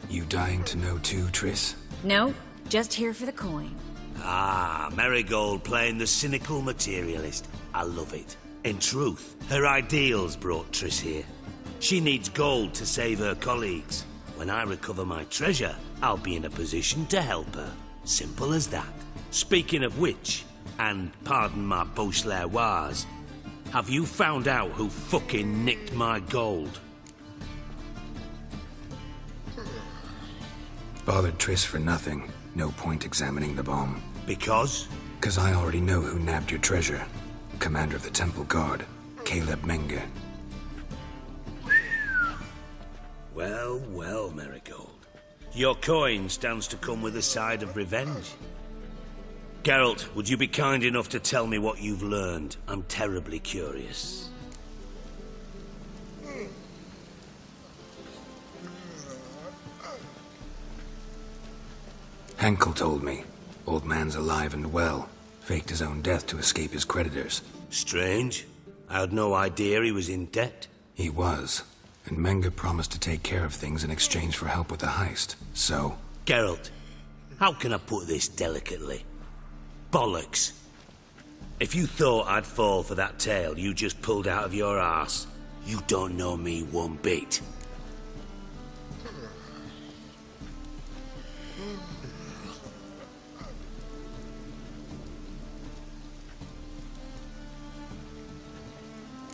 You dying to know too, Triss? No, just here for the coin. Ah, Marigold playing the cynical materialist. I love it. In truth, her ideals brought Triss here. She needs gold to save her colleagues. When I recover my treasure, I'll be in a position to help her. Simple as that. Speaking of which, and pardon my Beauclervois, have you found out who fucking nicked my gold? Bothered Triss for nothing. No point examining the bomb. Because? 'Cause I already know who nabbed your treasure. Commander of the Temple Guard, Caleb Menge. Well, well, Marigold. Your coin stands to come with a side of revenge. Geralt, would you be kind enough to tell me what you've learned? I'm terribly curious. Henkel told me. Old man's alive and well. Faked his own death to escape his creditors. Strange. I had no idea he was in debt. He was. And Menge promised to take care of things in exchange for help with the heist. So... Geralt, how can I put this delicately? Bollocks. If you thought I'd fall for that tale you just pulled out of your arse, you don't know me one bit.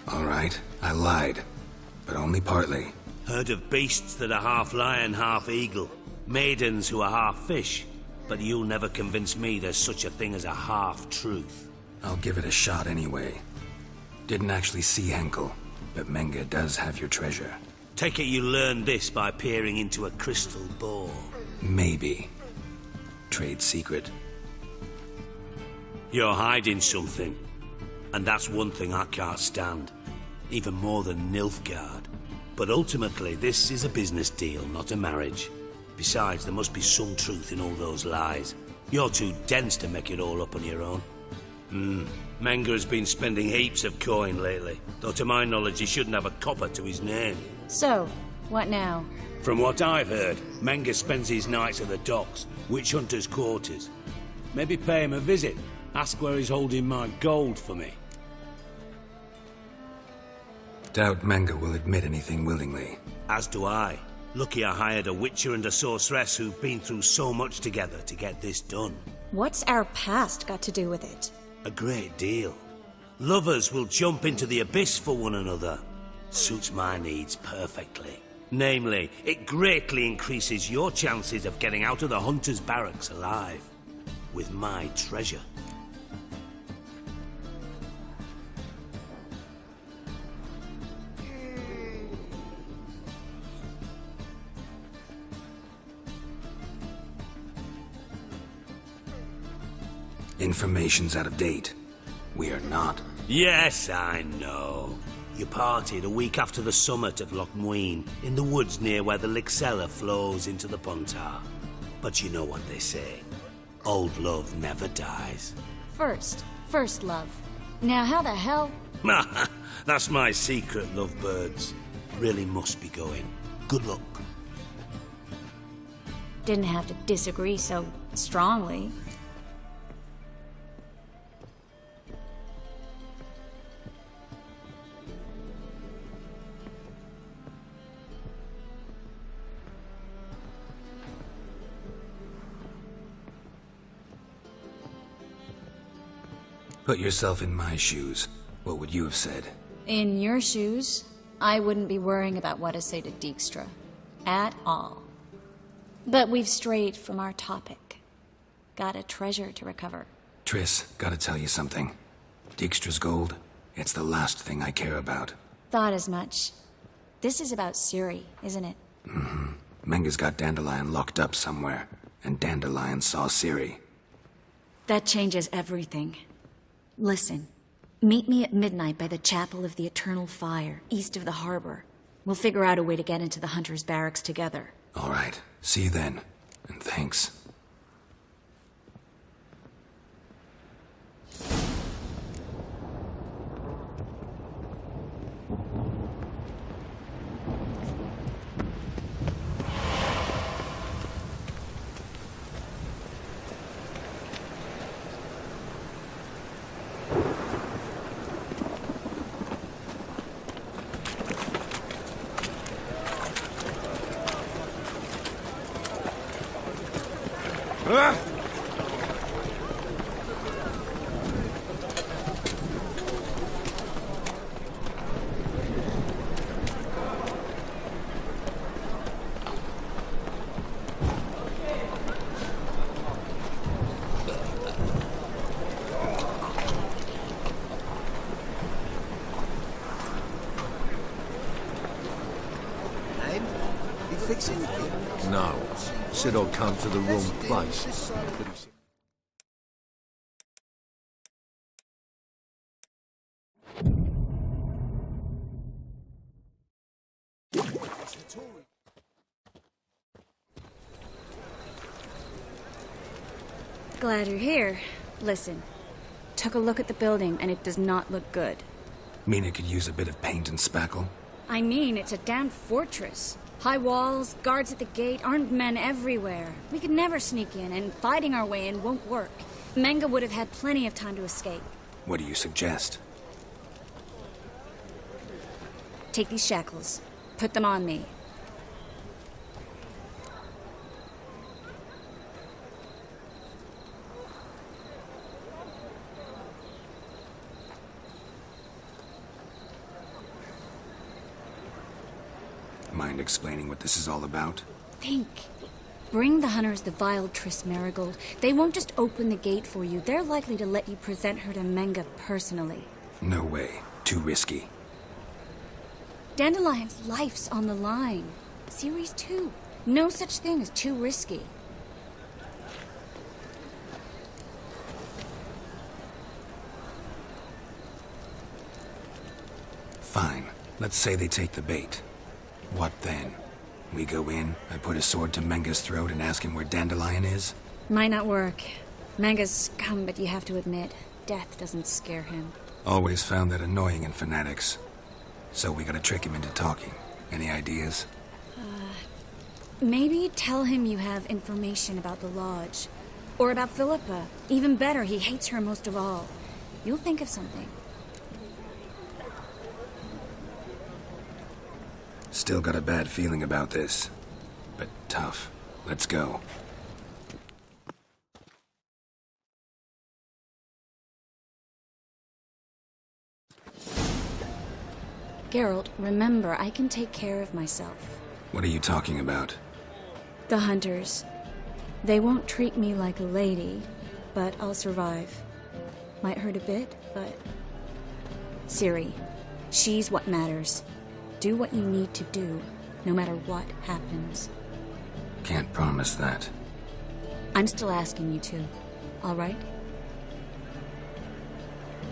All right, I lied. But only partly. Heard of beasts that are half lion, half eagle. Maidens who are half fish. But you'll never convince me there's such a thing as a half-truth. I'll give it a shot anyway. Didn't actually see Henkel, but Menge does have your treasure. Take it you learned this by peering into a crystal ball. Maybe. Trade secret. You're hiding something. And that's one thing I can't stand. Even more than Nilfgaard. But ultimately, this is a business deal, not a marriage. Besides, there must be some truth in all those lies. You're too dense to make it all up on your own. Menge has been spending heaps of coin lately, though to my knowledge he shouldn't have a copper to his name. So, what now? From what I've heard, Menge spends his nights at the docks, witch hunters' quarters. Maybe pay him a visit. Ask where he's holding my gold for me. Doubt Menge will admit anything willingly. As do I. Lucky I hired a witcher and a sorceress who've been through so much together to get this done. What's our past got to do with it? A great deal. Lovers will jump into the abyss for one another. Suits my needs perfectly. Namely, it greatly increases your chances of getting out of the hunter's barracks alive. With my treasure. Information's out of date. We are not. Yes, I know. You partied a week after the summit at Loch Muine, in the woods near where the Lixella flows into the Pontar. But you know what they say. Old love never dies. First love. Now how the hell... That's my secret, lovebirds. Really must be going. Good luck. Didn't have to disagree so strongly. Put yourself in my shoes. What would you have said? In your shoes, I wouldn't be worrying about what to say to Dijkstra. At all. But we've strayed from our topic. Got a treasure to recover. Triss, gotta tell you something. Dijkstra's gold, it's the last thing I care about. Thought as much. This is about Ciri, isn't it? Mm-hmm. Menge's got Dandelion locked up somewhere, and Dandelion saw Ciri. That changes everything. Listen, meet me at midnight by the Chapel of the Eternal Fire, east of the harbor. We'll figure out a way to get into the Hunter's barracks together. All right. See you then. And thanks. No. Said I'd come to the wrong place. Glad you're here. Listen, took a look at the building and it does not look good. Mean it could use a bit of paint and spackle? I mean, it's a damn fortress. High walls, guards at the gate, armed men everywhere. We could never sneak in, and fighting our way in won't work. Menga would have had plenty of time to escape. What do you suggest? Take these shackles. Put them on me. Mind explaining what this is all about? Think. Bring the hunters the vile Triss Marigold. They won't just open the gate for you. They're likely to let you present her to Menga personally. No way. Too risky. Dandelion's life's on the line. Series 2. No such thing as too risky. Fine. Let's say they take the bait. What then? We go in, I put a sword to Menga's throat and ask him where Dandelion is? Might not work. Menga's scum, but you have to admit, death doesn't scare him. Always found that annoying in fanatics. So we gotta trick him into talking. Any ideas? Maybe tell him you have information about the Lodge. Or about Philippa. Even better, he hates her most of all. You'll think of something. Still got a bad feeling about this. But tough. Let's go. Geralt, remember, I can take care of myself. What are you talking about? The hunters. They won't treat me like a lady, but I'll survive. Might hurt a bit, but... Ciri, she's what matters. Do what you need to do, no matter what happens. Can't promise that. I'm still asking you to, all right?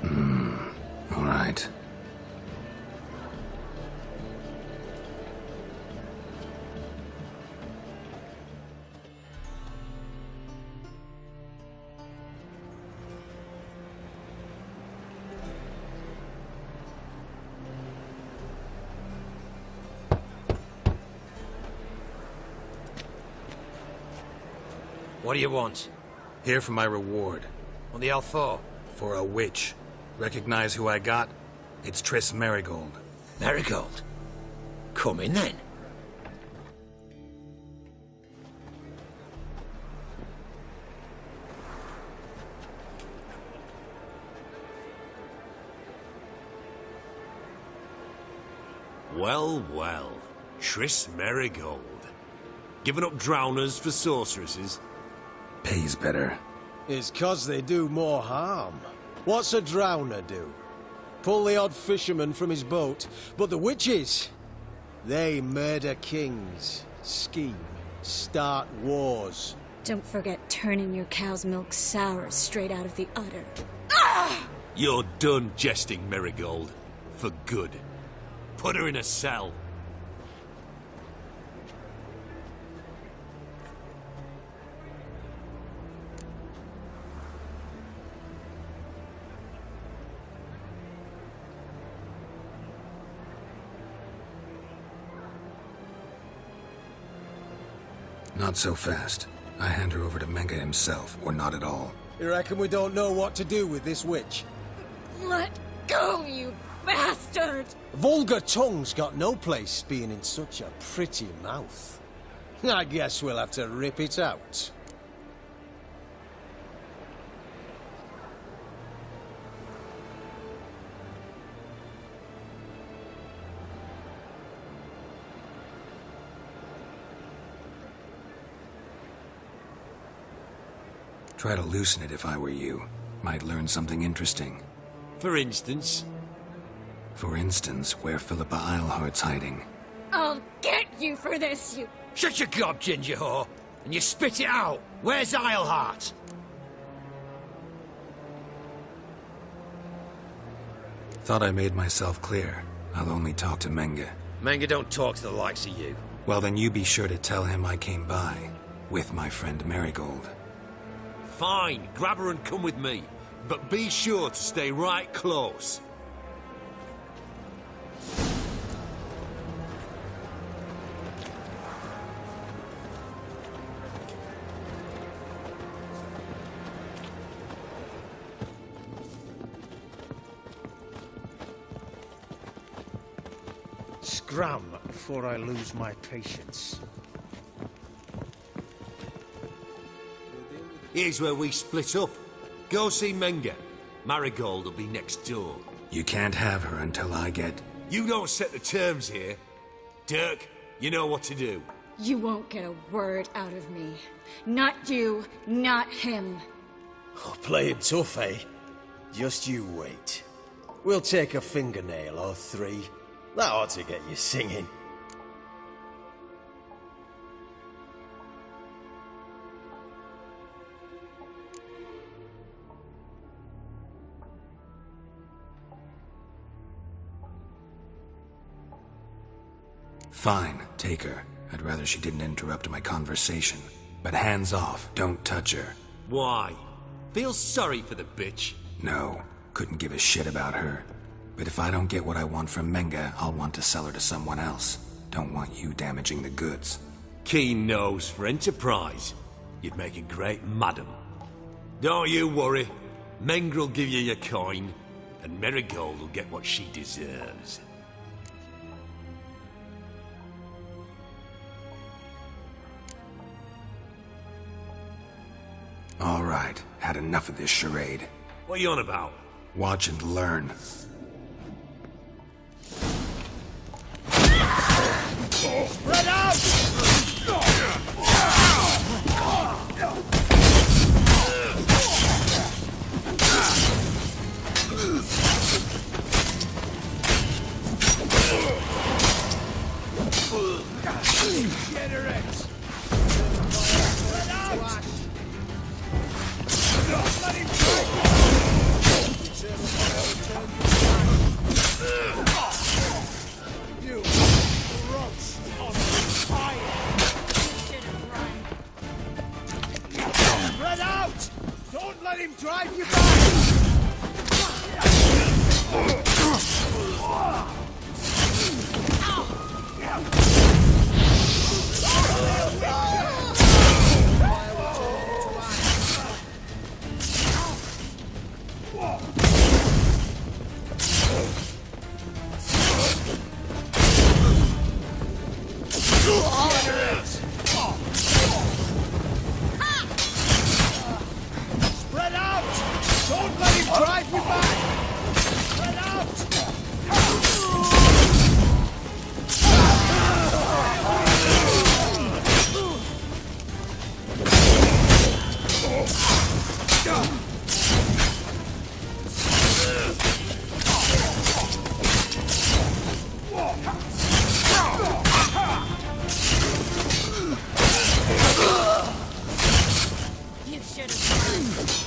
All right. What do you want? Here for my reward. On the hell for? For a witch. Recognize who I got? It's Triss Marigold. Marigold? Come in then. Well, well. Triss Marigold. Giving up drowners for sorceresses? Pays better. It's 'cause they do more harm. What's a drowner do? Pull the odd fisherman from his boat. But the witches, they murder kings, scheme, start wars. Don't forget turning your cow's milk sour straight out of the udder. You're done jesting, Marigold. For good. Put her in a cell. Not so fast. I hand her over to Menga himself, or not at all. You reckon we don't know what to do with this witch? Let go, you bastard! Vulgar tongue's got no place being in such a pretty mouth. I guess we'll have to rip it out. Try to loosen it if I were you. Might learn something interesting. For instance? For instance, where Philippa Eilhart's hiding. I'll get you for this, you... Shut your gob, ginger whore, and you spit it out. Where's Eilhart? Thought I made myself clear. I'll only talk to Menge. Menge don't talk to the likes of you. Well, then you be sure to tell him I came by. With my friend Marigold. Fine, grab her and come with me. But be sure to stay right close. Scram before I lose my patience. Here's where we split up. Go see Menge. Marigold will be next door. You can't have her until I get... You don't set the terms here. Dirk, you know what to do. You won't get a word out of me. Not you, not him. Oh, play him tough, eh? Just you wait. We'll take a fingernail or three. That ought to get you singing. Fine, take her. I'd rather she didn't interrupt my conversation. But hands off, don't touch her. Why? Feel sorry for the bitch? No, couldn't give a shit about her. But if I don't get what I want from Menge, I'll want to sell her to someone else. Don't want you damaging the goods. Keen nose for enterprise. You'd make a great madam. Don't you worry. Mengrel will give you your coin, and Marigold will get what she deserves. All right, had enough of this charade. What are you on about? Watch and learn. Spread out! Degenerates! Spread out! Don't let him go! You roast on fire! Spread out! Don't let him drive you Spread out! Don't let him drive you back! Spread out! You should have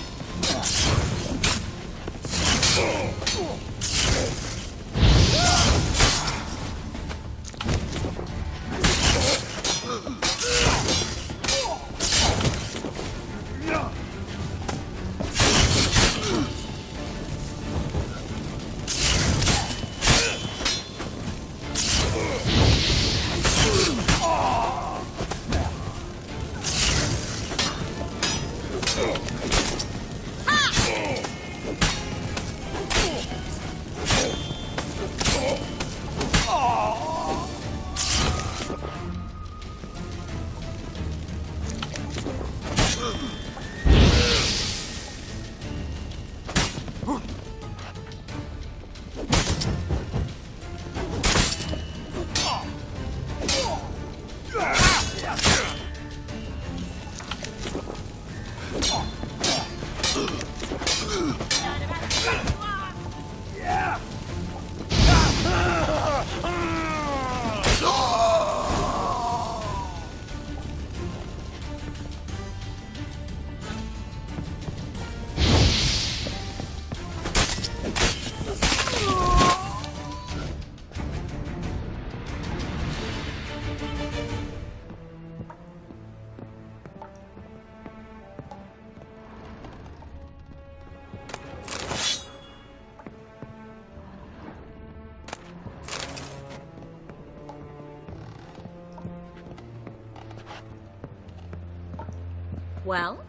Well?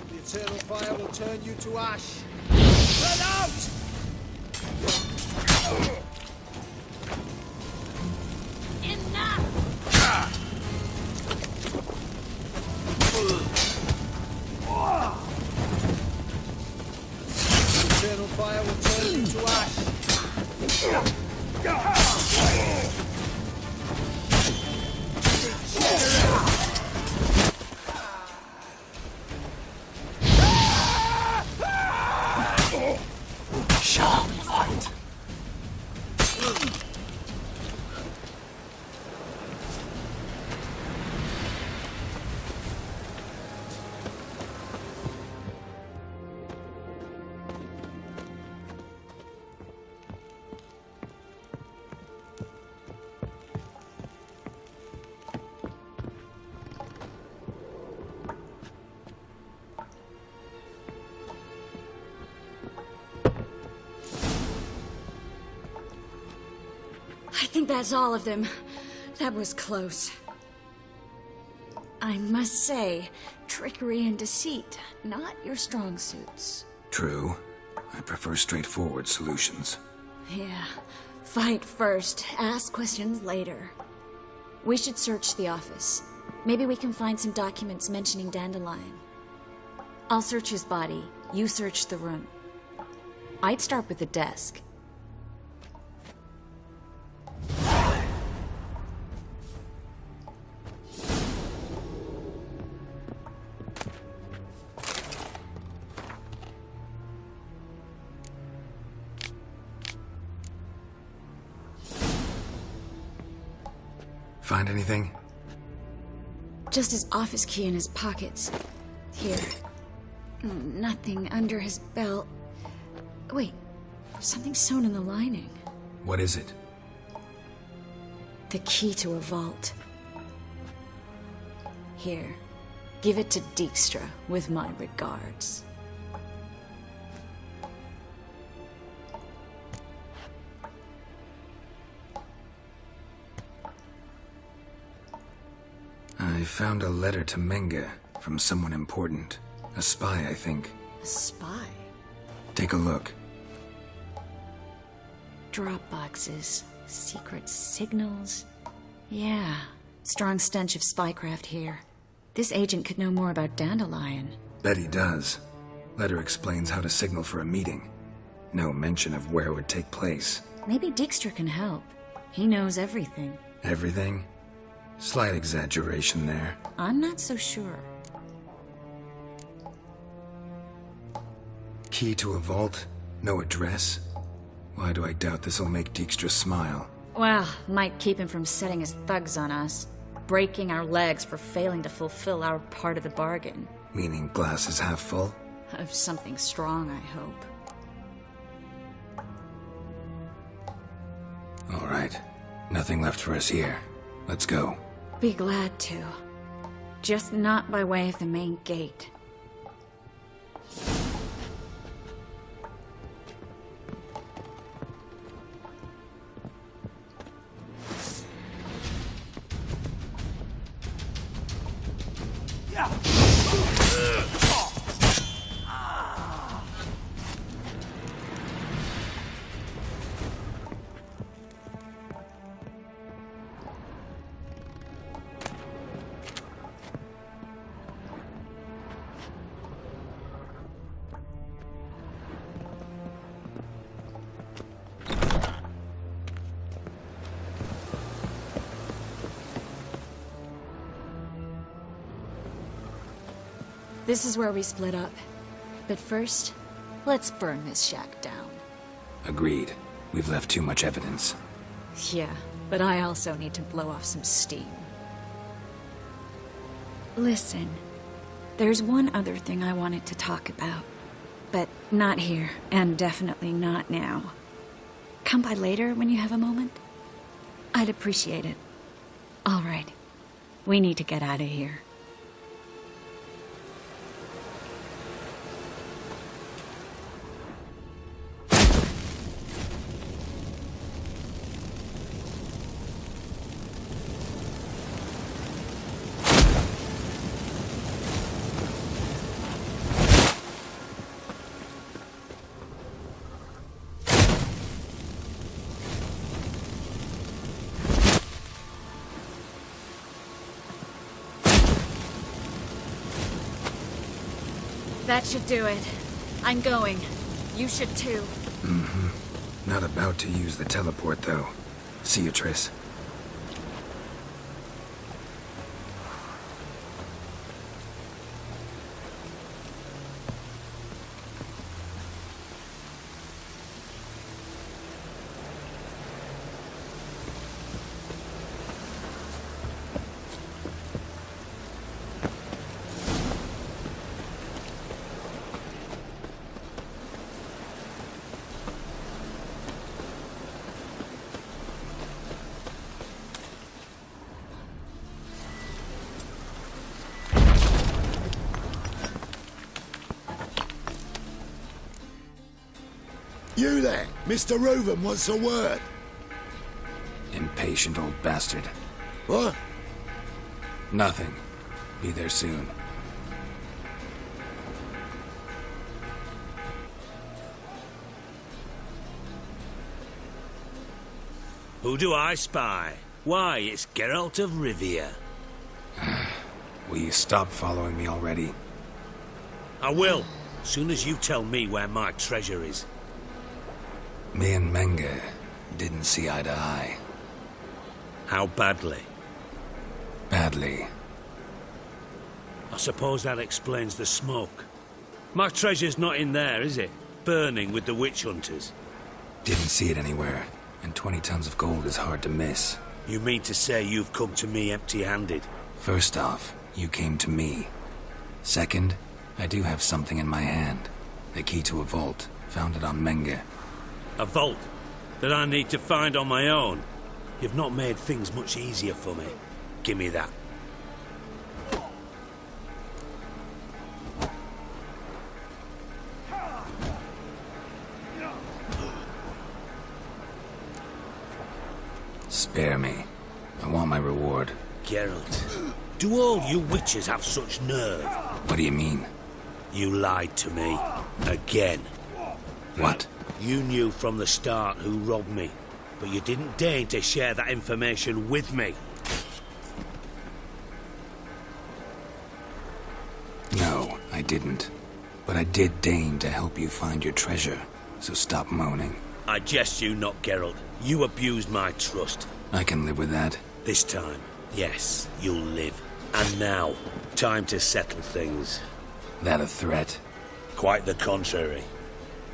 The eternal fire will turn you to ash. Burn out! The eternal fire will turn you to ash. Shall we fight? I think that's all of them. That was close. I must say, trickery and deceit, not your strong suits. True. I prefer straightforward solutions. Yeah. Fight first, ask questions later. We should search the office. Maybe we can find some documents mentioning Dandelion. I'll search his body. You search the room. I'd start with the desk. Find anything? Just his office key in his pockets. Here. Nothing under his belt. Wait, something sewn in the lining. What is it? The key to a vault. Here. Give it to Dijkstra with my regards. I found a letter to Menge from someone important. A spy, I think. A spy? Take a look. Drop boxes, secret signals. Yeah, strong stench of spycraft here. This agent could know more about Dandelion. Bet he does. Letter explains how to signal for a meeting. No mention of where it would take place. Maybe Dijkstra can help. He knows everything. Everything? Slight exaggeration there. I'm not so sure. Key to a vault? No address? Why do I doubt this'll make Dijkstra smile? Well, might keep him from setting his thugs on us. Breaking our legs for failing to fulfill our part of the bargain. Meaning glass is half full? Of something strong, I hope. All right. Nothing left for us here. Let's go. Be glad to. Just not by way of the main gate. This is where we split up. But first, let's burn this shack down. Agreed. We've left too much evidence. Yeah, but I also need to blow off some steam. Listen, There's one other thing I wanted to talk about. But not here, and definitely not now. Come by later when you have a moment? I'd appreciate it. All right. We need to get out of here. That should do it. I'm going. You should too. Mm-hmm. Not about to use the teleport, though. See you, Triss. You there? Mr. Reuven wants a word. Impatient old bastard. What? Nothing. Be there soon. Who do I spy? Why, it's Geralt of Rivia. Will you stop following me already? I will, soon as you tell me where my treasure is. Me and Menge didn't see eye to eye. How badly? Badly. I suppose that explains the smoke. My treasure's not in there, is it? Burning with the witch hunters. Didn't see it anywhere, and 20 tons of gold is hard to miss. You mean to say you've come to me empty-handed? First off, you came to me. Second, I do have something in my hand. The key to a vault, found it on Menge. A vault that I need to find on my own. You've not made things much easier for me. Give me that. Spare me. I want my reward. Geralt, do all you witches have such nerve? What do you mean? You lied to me. Again. What? You knew from the start who robbed me, but you didn't deign to share that information with me. No, I didn't. But I did deign to help you find your treasure, so stop moaning. I jest you not, Geralt. You abused my trust. I can live with that. This time, yes, you'll live. And now, time to settle things. That a threat? Quite the contrary.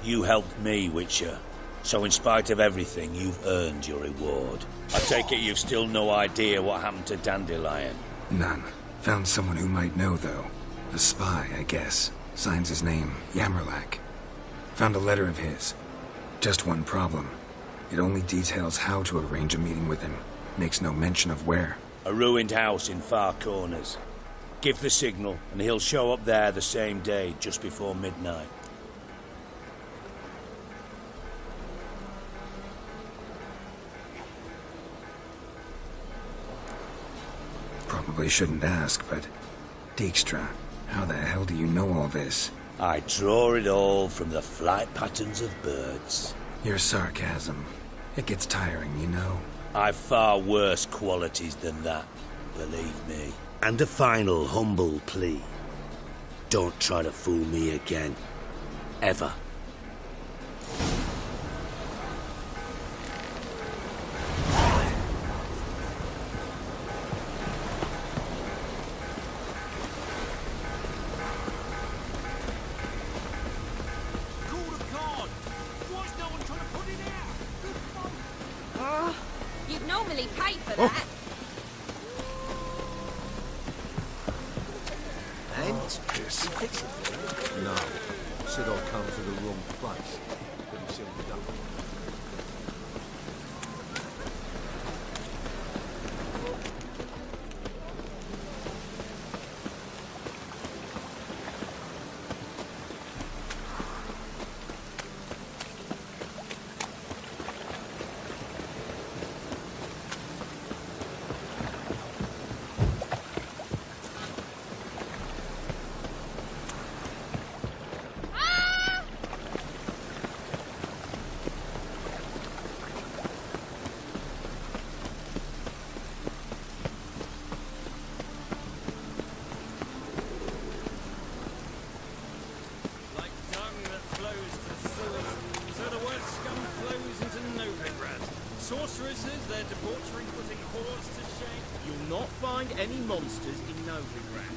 You helped me, Witcher. So in spite of everything, you've earned your reward. I take it you've still no idea what happened to Dandelion? None. Found someone who might know, though. A spy, I guess. Signs his name, Yamerlak. Found a letter of his. Just one problem. It only details how to arrange a meeting with him. Makes no mention of where. A ruined house in Far Corners. Give the signal, and he'll show up there the same day, just before midnight. Probably shouldn't ask, but... Dijkstra, how the hell do you know all this? I draw it all from the flight patterns of birds. Your sarcasm. It gets tiring, you know. I've far worse qualities than that, believe me. And a final humble plea. Don't try to fool me again. Ever. You'd normally pay for that. And fix it? No. Said I'll come to the wrong place. Pretty simple stuff. Sorceresses, their debauchery putting whores to shame. You'll not find any monsters in Novigrad.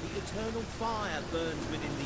The eternal fire burns within the